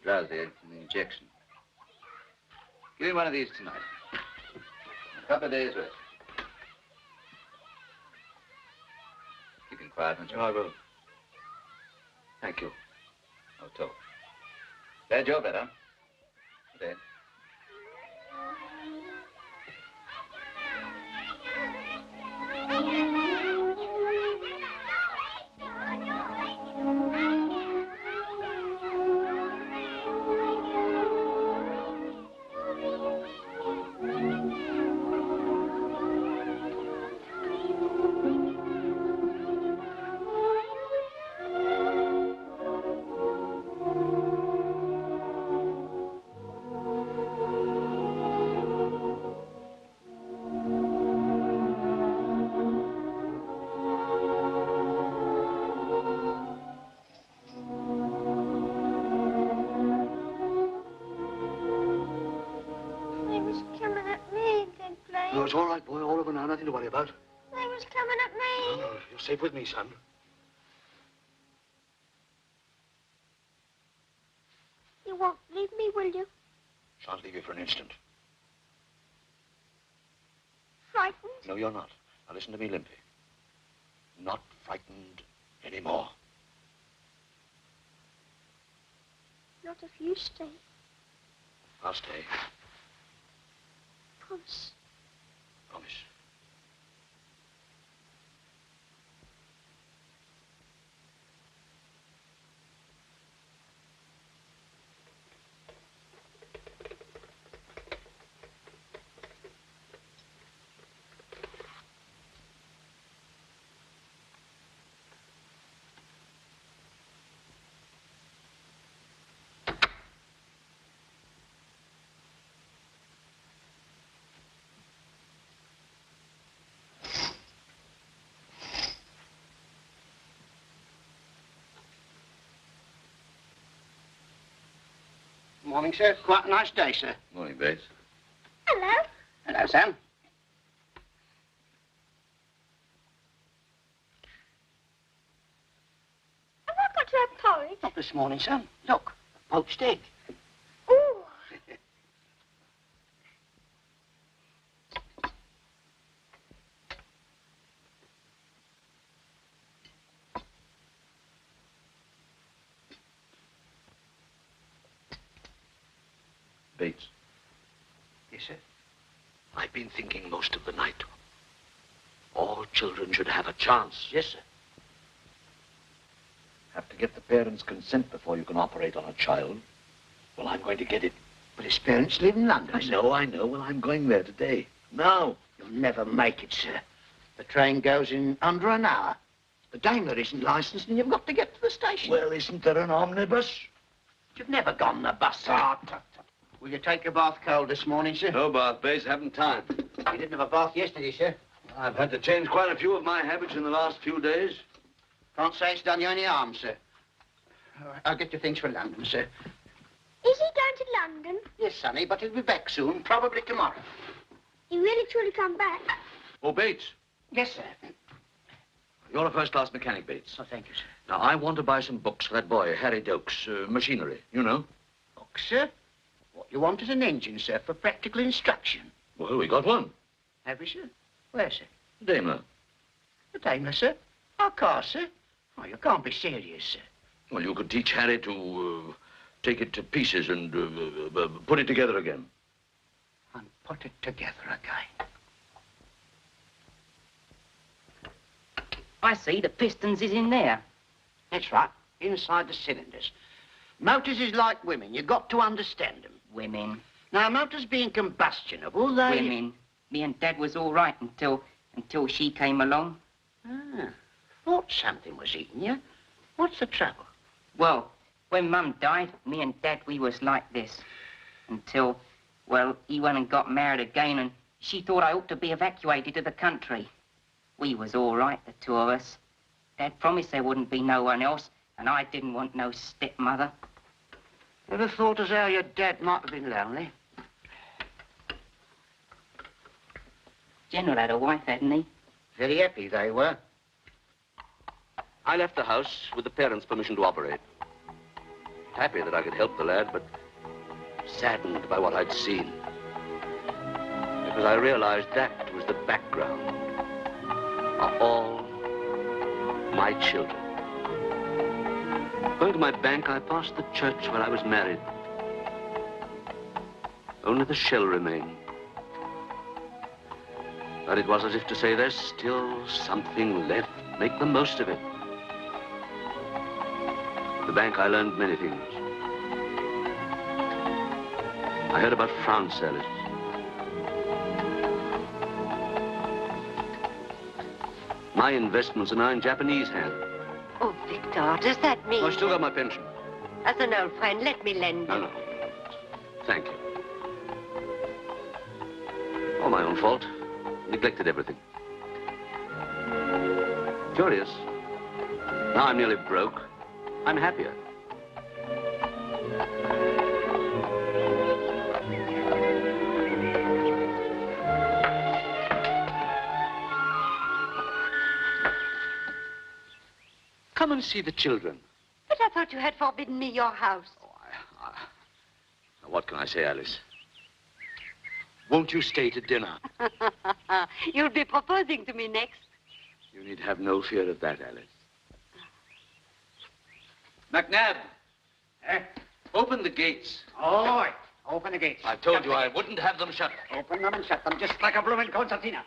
Drowsy from the injection. Give him one of these tonight. A couple of days' rest. Keep him quiet, won't you? I will. Thank you. Oh, so. Glad you're better. Good day. No, it's all right, boy. All over now. Nothing to worry about. They was coming at me. No, you're safe with me, son. You won't leave me, will you? Shan't leave you for an instant. Frightened? No, you're not. Now listen to me, Limpy. Not frightened anymore. Not if you stay. I'll stay. Promise. Promise. Morning, sir. Quite a nice day, sir. Morning, Bates. Hello. Hello, Sam. Have I got to have porridge? Not this morning, son. Look, poached egg. Ooh. Bates. Yes, sir. I've been thinking most of the night. All children should have a chance. Yes, sir. Have to get the parents' consent before you can operate on a child. Well, I'm going to get it. But his parents live in London, sir. I know. Well, I'm going there today. Now. You'll never make it, sir. The train goes in under an hour. The Daimler isn't licensed and you've got to get to the station. Well, isn't there an omnibus? You've never gone on the bus, sir. Oh, tut, tut. Will you take your bath cold this morning, sir? No bath, Bates. Haven't time. You didn't have a bath yesterday, sir. I've had to change quite a few of my habits in the last few days. Can't say it's done you any harm, sir. I'll get your things for London, sir. Is he going to London? Yes, sonny, but he'll be back soon, probably tomorrow. He really truly come back? Oh, Bates. Yes, sir. You're a first-class mechanic, Bates. Oh, thank you, sir. Now, I want to buy some books for that boy, Harry Dokes, machinery, you know. Books, sir? What you want is an engine, sir, for practical instruction. Well, we got one. Have we, sir? Where, sir? Daimler. The Daimler, sir? Our car, sir? Oh, you can't be serious, sir. Well, you could teach Harry to take it to pieces and put it together again. And put it together again. I see the pistons is in there. That's right, inside the cylinders. Motors is like women. You've got to understand them. Women. Now, motors being combustionable, they... Women. Me and Dad was all right until she came along. Ah, thought something was eating you. What's the trouble? Well, when Mum died, me and Dad, we was like this. Until, well, he went and got married again, and she thought I ought to be evacuated to the country. We was all right, the two of us. Dad promised there wouldn't be no one else, and I didn't want no stepmother. Ever thought as how your dad might have been lonely? General had a wife, hadn't he? Very happy they were. I left the house with the parents' permission to operate. Happy that I could help the lad, but saddened by what I'd seen. Because I realized that was the background of all my children. Going to my bank, I passed the church where I was married. Only the shell remained. But it was as if to say, there's still something left. Make the most of it. At the bank, I learned many things. I heard about France, Alice. My investments are now in Japanese hands. Oh, Victor, does that mean... I still got my pension. As an old friend, let me lend you. No. Thank you. All my own fault. Neglected everything. Curious. Now I'm nearly broke. I'm happier. Come and see the children. But I thought you had forbidden me your house. Now, what can I say, Alice? Won't you stay to dinner? You'll be proposing to me next. You need have no fear of that, Alice. McNabb, open the gates. All right, open the gates. I told you I wouldn't have them shut. Open them and shut them, just like a blooming concertina.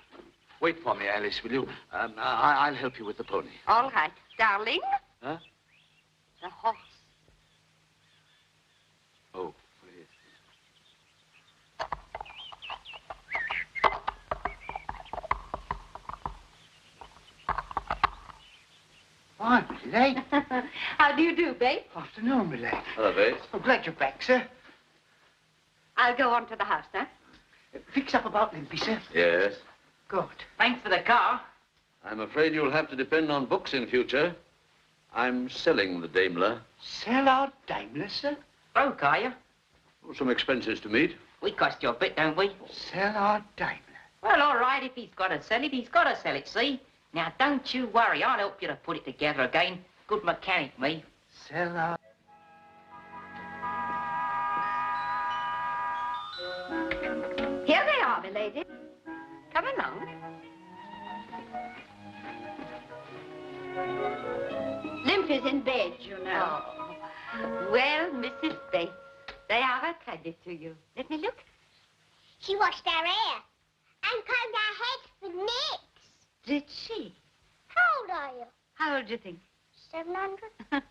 Wait for me, Alice, will you? I'll help you with the pony. All right, darling. Huh? The horse. Oh, please. Hi, Millie. How do you do, babe? Afternoon, Millie. Hello, Bates. I'm glad you're back, sir. I'll go on to the house, huh? Fix up about Limpy, sir. Yes. Good. Thanks for the car. I'm afraid you'll have to depend on books in future. I'm selling the Daimler. Sell our Daimler, sir? Broke, are you? Oh, some expenses to meet. We cost you a bit, don't we? Sell our Daimler. Well, all right, if he's got to sell it, he's got to sell it, see? Now, don't you worry. I'll help you to put it together again. Good mechanic, me. Sell our... Here they are, milady. Come along. Limpy's in bed, you know. Oh. Well, Mrs. Bates, they are a credit to you. Let me look. She washed our hair and combed our heads with nits. Did she? How old are you? How old do you think? 700? He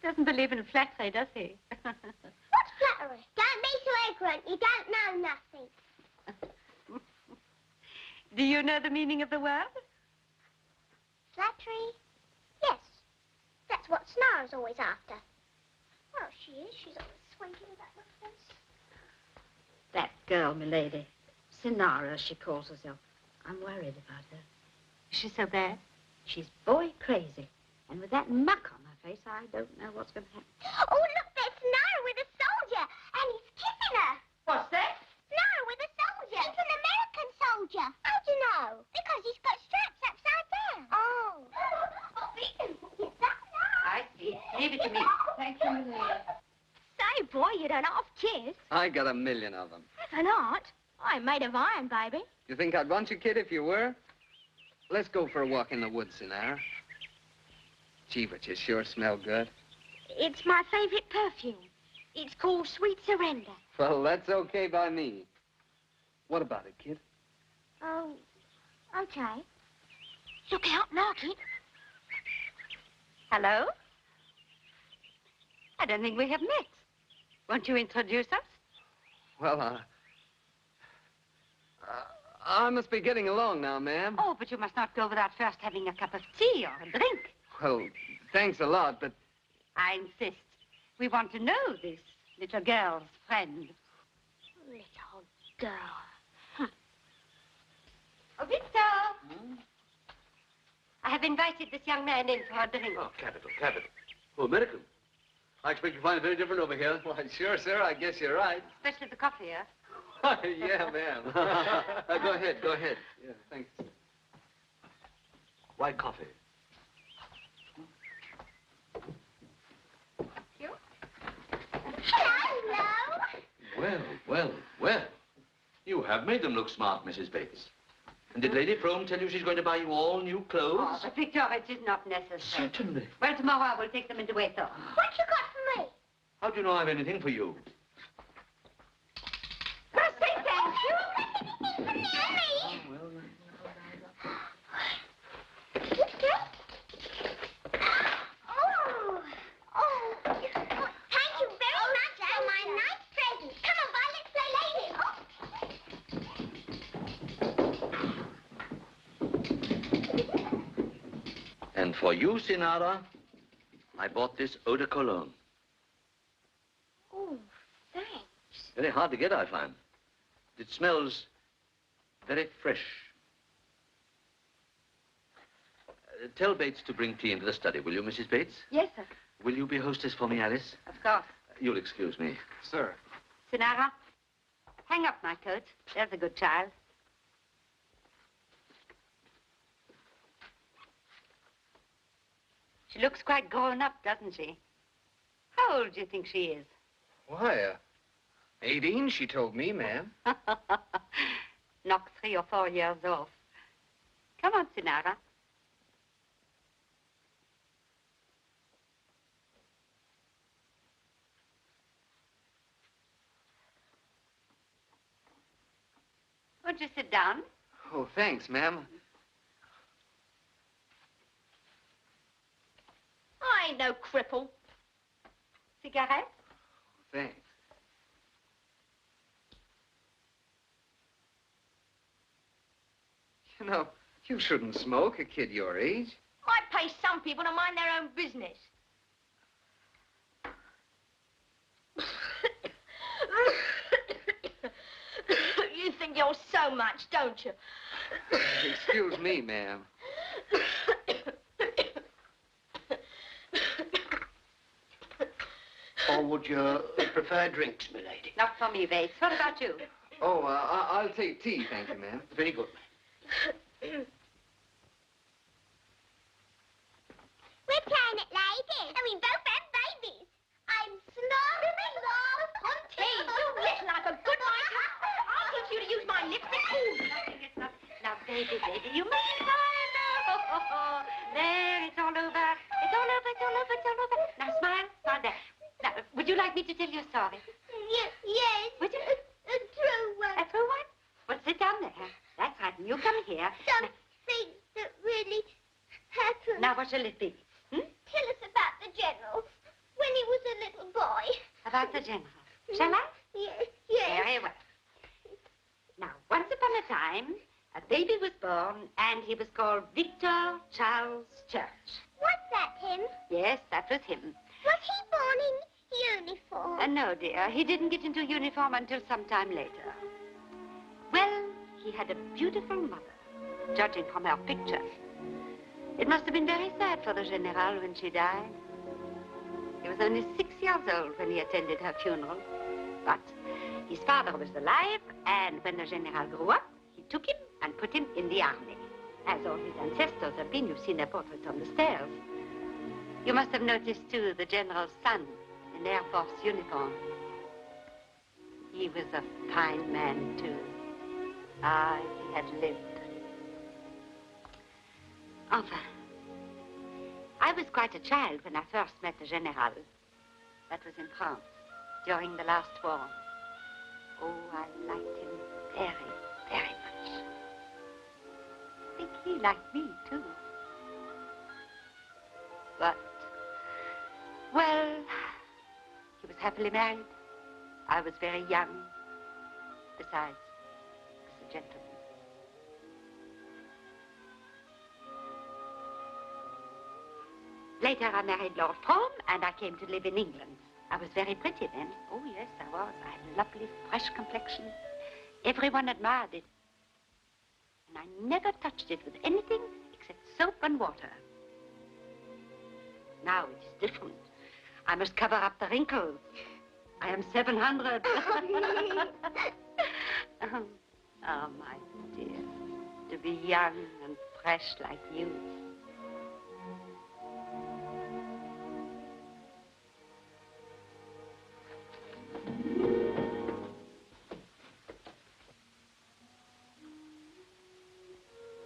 doesn't believe in flattery, does he? What's flattery? Don't be so ignorant. You don't know nothing. Do you know the meaning of the word? Flattery? Yes. That's what Snara's always after. Well, she is. She's always swanking about her face. That girl, milady. Sinara, she calls herself. I'm worried about her. Is she so bad? She's boy crazy. And with that muck on her face, I don't know what's going to happen. Oh, look, there's Snara with a soldier. And he's kissing her. What's that? Snara with a soldier. He's an American soldier. How'd you know? Because he's got straps upside down. Oh. I see. Leave it to me. Thank you, milady. Say, boy, you don't half kiss. I got 1 million of them. Have not. I'm made of iron, baby. You think I'd want you, kid, if you were? Let's go for a walk in the woods, Sinara. Gee, but you sure smell good. It's my favorite perfume. It's called Sweet Surrender. Well, that's okay by me. What about it, kid? Oh, okay. Look out, knocking. Hello? I don't think we have met. Won't you introduce us? Well, I must be getting along now, ma'am. Oh, but you must not go without first having a cup of tea or a drink. Well, thanks a lot, but... I insist. We want to know this little girl's friend. Little girl. Oh, Victor! I have invited this young man in for a drink. Oh, capital, capital. Oh, American. I expect you find it very different over here. Why, sure, sir. I guess you're right. Especially the coffee, here. Yeah, ma'am. Go ahead, go ahead. Yeah, thanks. Why coffee? Hello. Well, well, well. You have made them look smart, Mrs. Bates. And did Lady Frome tell you she's going to buy you all new clothes? Oh, but Victor, it is not necessary. Certainly. Well, tomorrow I will take them into Waythorne. What you got for me? How do you know I have anything for you? Say thank you. For me? Oh, thank you very much for my nice present. Come on, Vi, let's play lady. And for you, Sinara, I bought this eau de cologne. Oh, thanks. Very hard to get, I find. It smells very fresh. Tell Bates to bring tea into the study, will you, Mrs. Bates? Yes, sir. Will you be hostess for me, Alice? Of course. You'll excuse me. Sir. Sinara, hang up my coat. There's a good child. She looks quite grown up, doesn't she? How old do you think she is? Why, 18, she told me, ma'am. Knock 3 or 4 years off. Come on, Sinara. Won't you sit down? Oh, thanks, ma'am. I ain't no cripple. Cigarette? Thanks. You know, you shouldn't smoke, a kid your age. I pay some people to mind their own business. You think you're so much, don't you? Excuse me, ma'am. Or would you prefer drinks, milady? Not for me, Bates. What about you? Oh, I'll take tea, thank you, ma'am. Very good. We're planet ladies, and we both have babies. I'm small. Hey, you look like a good miser. I'll teach you to use my lipstick. Ooh. Now, baby, you must smile now. There, it's all over. It's all over, it's all over, it's all over. Now, smile. Smile there. Now, would you like me to tell you a story? Yes. Would you? A true one. A true one? Well, sit down there. That's right, and you come here. Something that really happened. Now, what shall it be? Tell us a about the general. Shall I? Yes, yes. Very well. Now, once upon a time, a baby was born, and he was called Victor Charles Church. Was that him? Yes, that was him. Was he born in uniform? No, dear. He didn't get into uniform until some time later. Well, he had a beautiful mother, judging from her picture. It must have been very sad for the General when she died. He was only 6 years old when he attended her funeral. But his father was alive, and when the General grew up, he took him and put him in the army. As all his ancestors have been, you've seen their portraits on the stairs. You must have noticed, too, the General's son in Air Force uniform. He was a fine man, too. Ah, he had lived. Enfin, I was quite a child when I first met the General. That was in France, during the last war. Oh, I liked him very, very much. I think he liked me, too. But, well, he was happily married. I was very young. Besides, he was a gentleman. Later, I married Lord Brougham, and I came to live in England. I was very pretty then. Oh, yes, I was. I had a lovely, fresh complexion. Everyone admired it. And I never touched it with anything except soap and water. Now it is different. I must cover up the wrinkles. I am 700. Oh, my dear, to be young and fresh like you.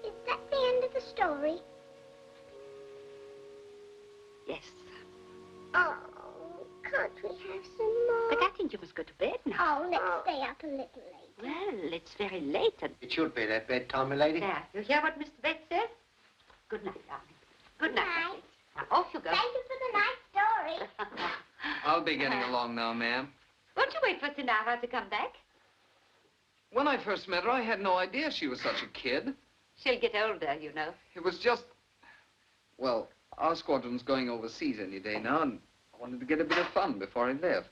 Is that the end of the story? Yes. Oh, can't we have some more? But I think you must go to bed now. Oh, let's stay up a little later. Well, it's very late and... It should be that bedtime, my lady. There, you hear what Mr. Bates says? Good night, darling. Good night, Night. Bates. Now, off you go. Thank you for the nice story. I'll be getting along now, ma'am. Won't you wait for Sinara to come back? When I first met her, I had no idea she was such a kid. She'll get older, you know. It was just... Well, our squadron's going overseas any day now, and I wanted to get a bit of fun before I left.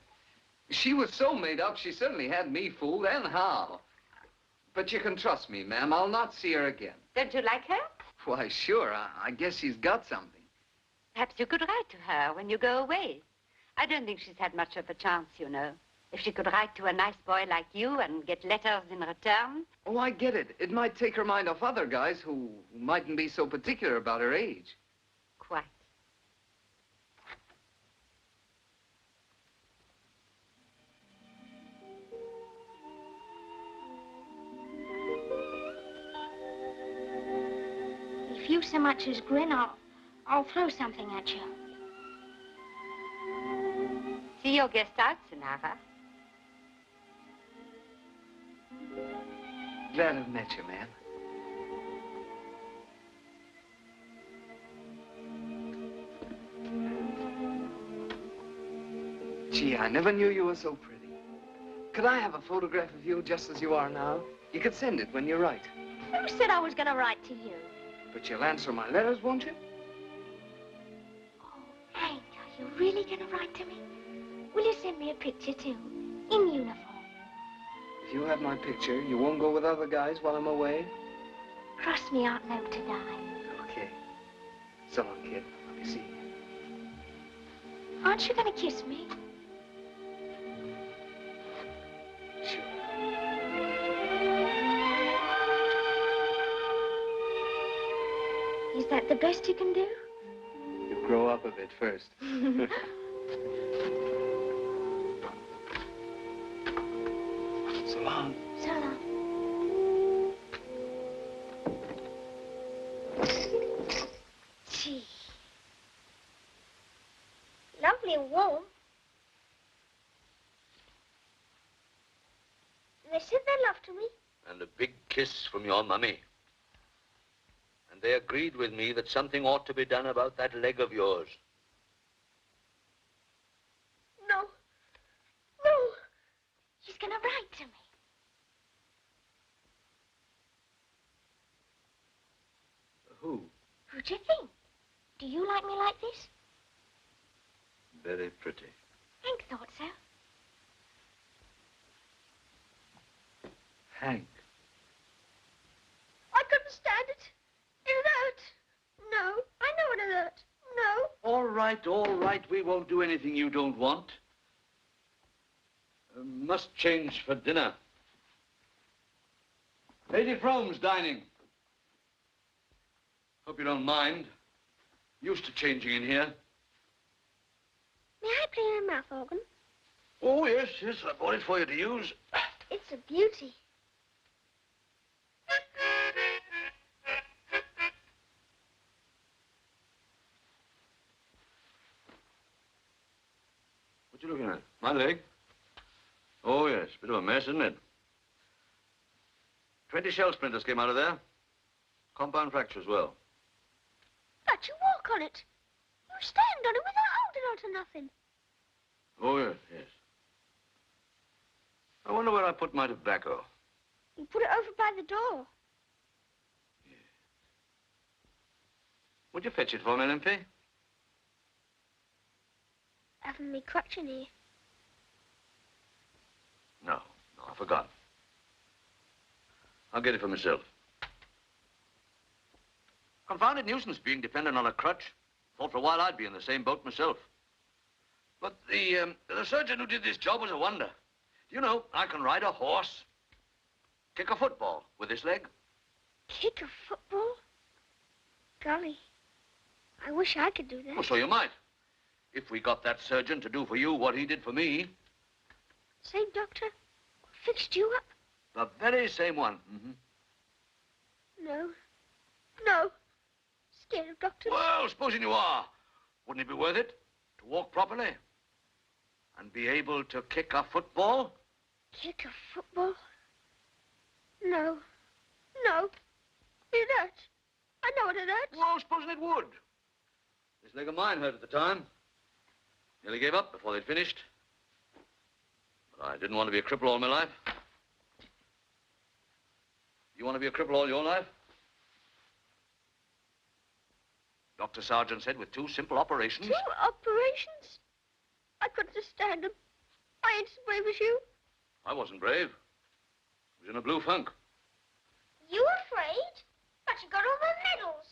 She was so made up, she certainly had me fooled, and how. But you can trust me, ma'am. I'll not see her again. Don't you like her? Why, sure. I guess she's got something. Perhaps you could write to her when you go away. I don't think she's had much of a chance, you know. If she could write to a nice boy like you and get letters in return. Oh, I get it. It might take her mind off other guys who mightn't be so particular about her age. Quite. If you so much as grin, I'll throw something at you. See your guest out, Sinara. Glad I've met you, ma'am. Gee, I never knew you were so pretty. Could I have a photograph of you just as you are now? You could send it when you write. Who said I was going to write to you? But you'll answer my letters, won't you? Hank, are you really going to write to me? Will you send me a picture, too? In uniform. If you have my picture, you won't go with other guys while I'm away? Cross me out now to die. Okay. So long, kid. I'll be seeing you. Aren't you going to kiss me? Sure. Is that the best you can do? You grow up a bit first. So long. So long. Gee. Lovely and warm. They said their love to me. And a big kiss from your mummy. And they agreed with me that something ought to be done about that leg of yours. No. going to write to me. Who? Who do you think? Do you like me like this? Very pretty. Hank thought so. Hank. I couldn't stand it. It hurt. No, I know it hurt. No. All right. We won't do anything you don't want. Must change for dinner. Lady Frome's dining. Hope you don't mind. Used to changing in here. May I play on a mouth organ? Oh, yes. I bought it for you to use. It's a beauty. What you looking at? My leg? Oh, yes. Bit of a mess, isn't it? 20 shell splinters came out of there. Compound fracture as well. But you walk on it. You stand on it without holding on to nothing. Oh, yes. I wonder where I put my tobacco. You put it over by the door. Would you fetch it for me, Limpy? Having me crutch in here. No, I forgot. I'll get it for myself. Confounded nuisance being dependent on a crutch. Thought for a while I'd be in the same boat myself. But the surgeon who did this job was a wonder. You know, I can ride a horse, kick a football with this leg. Kick a football? Golly, I wish I could do that. Well, so you might. If we got that surgeon to do for you what he did for me. Same doctor who fixed you up? The very same one. Mm-hmm. No. Scared of doctors. Well, supposing you are. Wouldn't it be worth it to walk properly and be able to kick a football? Kick a football? No. It hurt. I know it hurts. Well, supposing it would. This leg of mine hurt at the time. Nearly gave up before they'd finished. But I didn't want to be a cripple all my life. You want to be a cripple all your life? Dr. Sargent said with 2 simple operations. 2 operations? I couldn't stand them. I ain't as brave as you. I wasn't brave. I was in a blue funk. You afraid? But you got all the medals.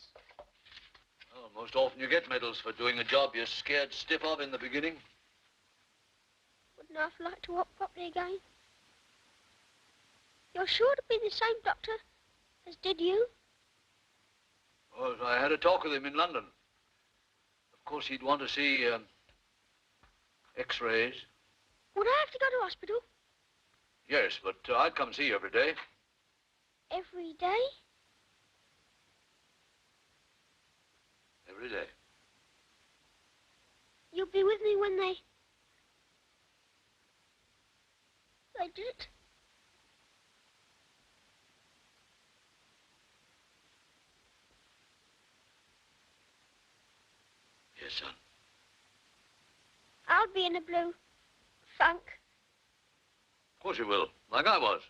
Well, most often you get medals for doing a job you're scared stiff of in the beginning. Wouldn't I like to walk properly again? You're sure to be the same doctor as did you? Well, I had a talk with him in London. Of course, he'd want to see X-rays. Would I have to go to hospital? Yes, but I'd come see you every day. Every day? Every day. You'll be with me when they did it? Yes, son. I'll be in a blue funk. Of course you will, like I was.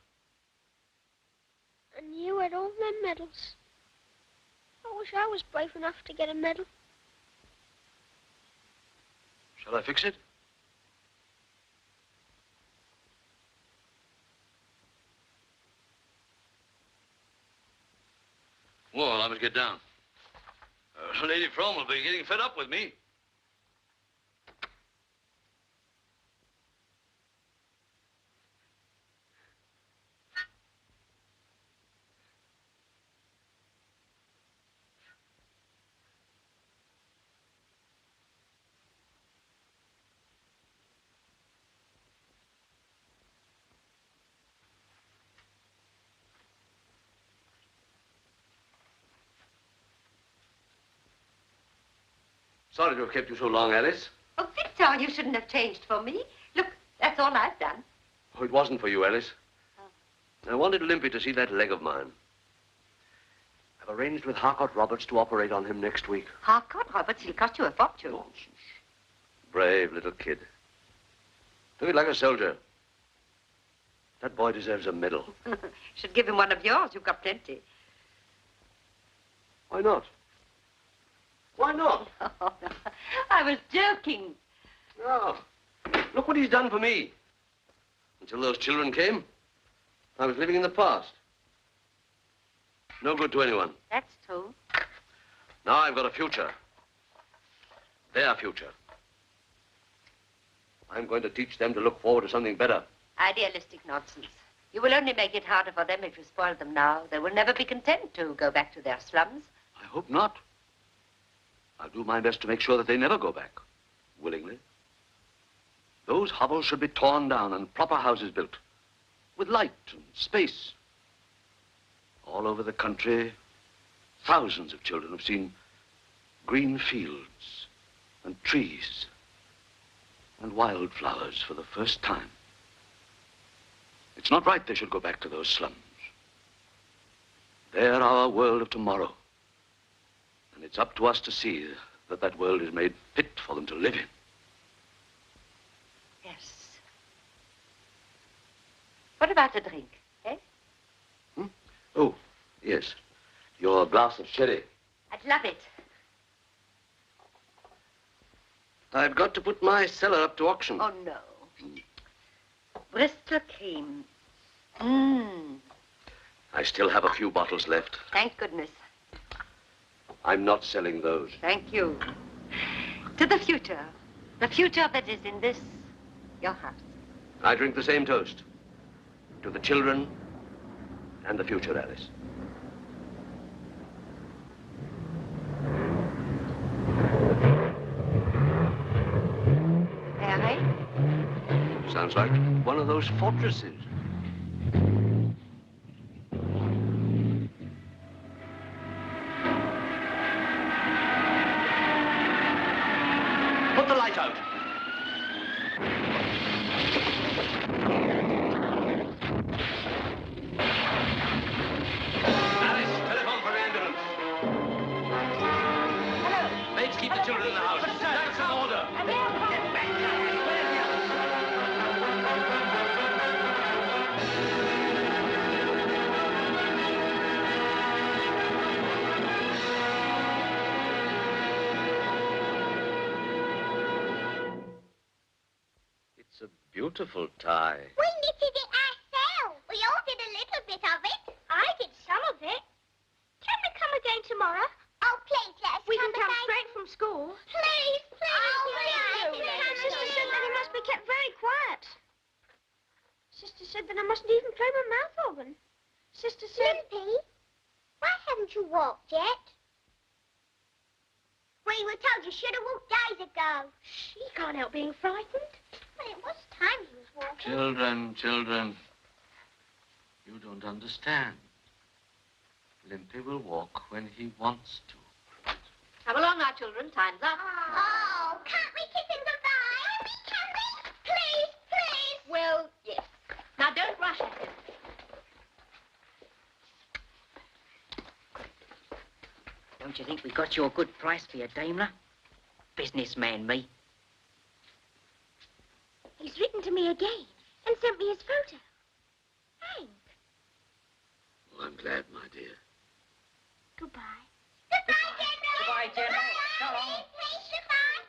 And you had all them medals. I wish I was brave enough to get a medal. Shall I fix it? Well, I must get down. Lady Frome will be getting fed up with me. Sorry to have kept you so long, Alice. Oh, Victor, you shouldn't have changed for me. Look, that's all I've done. Oh, it wasn't for you, Alice. I wanted Limpy to see that leg of mine. I've arranged with Harcourt Roberts to operate on him next week. Harcourt Roberts, he'll cost you a fortune. Nonsense. Brave little kid. Took it like a soldier. That boy deserves a medal. Should give him one of yours. You've got plenty. Why not? Why not? Oh, I was joking. No. Look what he's done for me. Until those children came, I was living in the past. No good to anyone. That's true. Now I've got a future. Their future. I'm going to teach them to look forward to something better. Idealistic nonsense. You will only make it harder for them if you spoil them now. They will never be content to go back to their slums. I hope not. I'll do my best to make sure that they never go back. Willingly. Those hovels should be torn down and proper houses built. With light and space. All over the country, thousands of children have seen green fields and trees and wildflowers for the first time. It's not right they should go back to those slums. They're our world of tomorrow. And it's up to us to see that that world is made fit for them to live in. Yes. What about a drink, eh? Oh, yes. Your glass of sherry. I'd love it. I've got to put my cellar up to auction. Oh, no. Bristol cream. Mmm. I still have a few bottles left. Thank goodness. I'm not selling those. Thank you. To the future. The future that is in this, your house. I drink the same toast. To the children and the future, Alice. Harry? Sounds like one of those fortresses. Put the light out. Alice, telephone for ambulance. Hello. Maids, keep the children in the house. That's an order. Get back now. It's a beautiful tie. We knitted it ourselves. We all did a little bit of it. I did some of it. Can we come again tomorrow? Oh, please, let us We can come come again. straight from school. Please, please. Oh, please. Sister said that he must be kept very quiet. Sister said that I mustn't even play my mouth organ. Sister said... Limpy, why haven't you walked yet? We were told you should have walked days ago. He can't help being frightened. Well, it was time he was walking. Children. You don't understand. Limpy will walk when he wants to. Come along now, children. Time's up. Oh, can't we kiss him goodbye? Can we? Please, please. Well, yes. Now, don't rush at him. Don't you think we got you a good price for your Daimler? Businessman, me. He's written to me again and sent me his photo. Hank. Well, I'm glad, my dear. Goodbye. Goodbye, General. Goodbye, General. So long. Please, please, goodbye.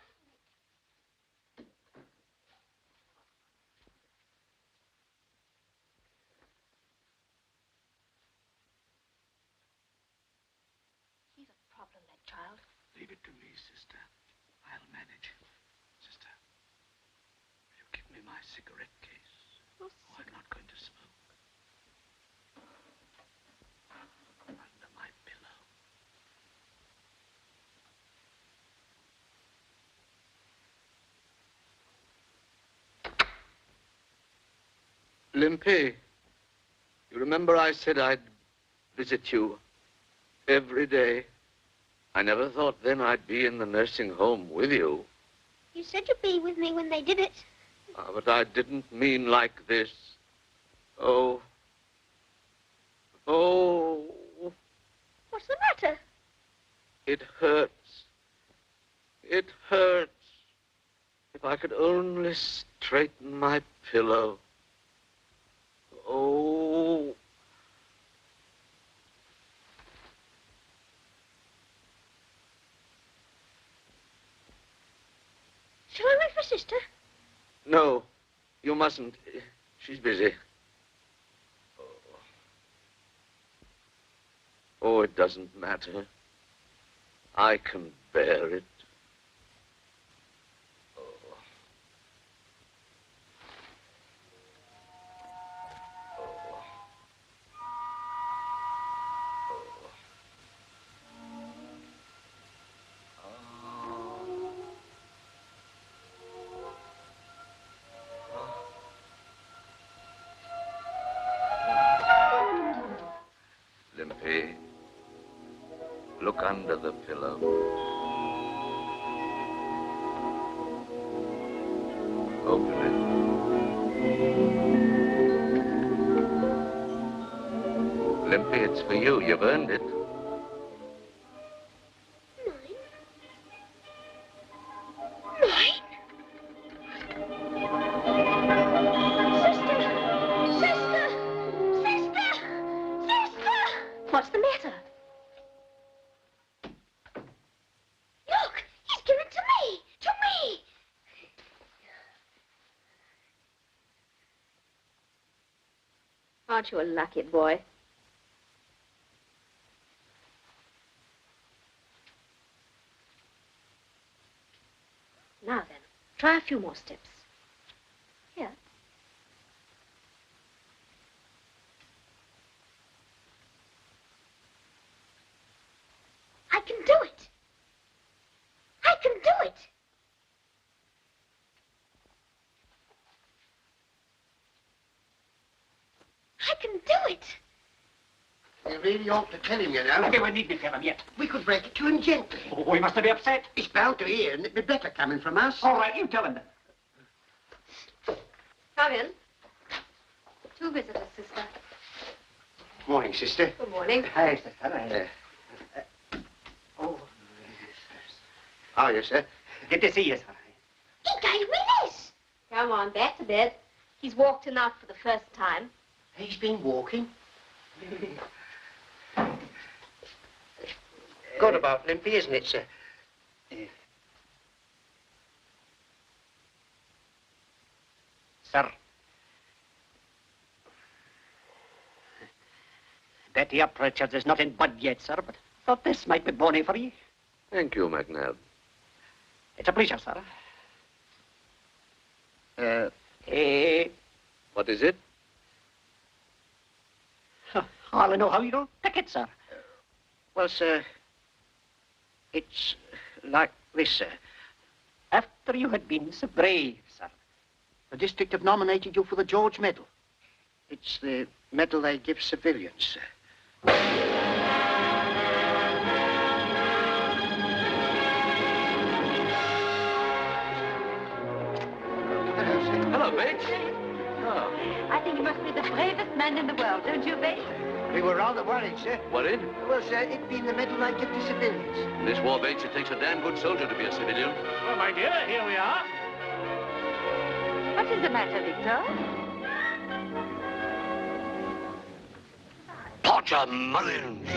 He's a problem, that child. Leave it to me, sister. I'll manage. Sister, will you give me my cigarette case? Oh, I'm not going to smoke. Under my pillow. Limpy, you remember I said I'd visit you every day? I never thought then I'd be in the nursing home with you. You said you'd be with me when they did it. But I didn't mean like this. Oh. What's the matter? It hurts. It hurts. If I could only straighten my pillow. Shall I wait for Sister? No, you mustn't. She's busy. Oh, it doesn't matter. I can bear it. Limpy, look under the pillow. Open it. Limpy, it's for you. You've earned it. What's the matter? Look, he's given it to me. To me. Aren't you a lucky boy? Now then, try a few more steps. Here. I can do it. I can do it. I can do it. You really ought to tell him, you know. Okay, we needn't tell him yet. We could break it to him gently. Oh, he mustn't be upset. He's bound to hear, and it'd be better coming from us. All right, you tell him then. Come in. Two visitors, Sister. Morning, Sister. Good morning. Hi, Sister. Oh. How are you, sir? Good to see you, sir. He gave me this. Come on, back to bed. He's walked enough for the first time. He's been walking. Good about Limpy, isn't it, sir? Sir. Betty up, Richard. There's nothing bud yet, sir, but thought this might be bonny for you. Thank you, McNabb. It's a pleasure, sir. What is it? All I know how you don't pick it, sir. Well, sir, it's like this, sir. After you had been so brave, sir, The district have nominated you for the George Medal. It's the medal they give civilians, sir. Hello, Bates. Oh. I think you must be the bravest man in the world, don't you, Bates? We were rather worried, sir. Worried? Well, sir, it being the medal they give to civilians. In this war, Bates, it takes a damn good soldier to be a civilian. Well, my dear, here we are. What is the matter, Victor? Porter Mullins.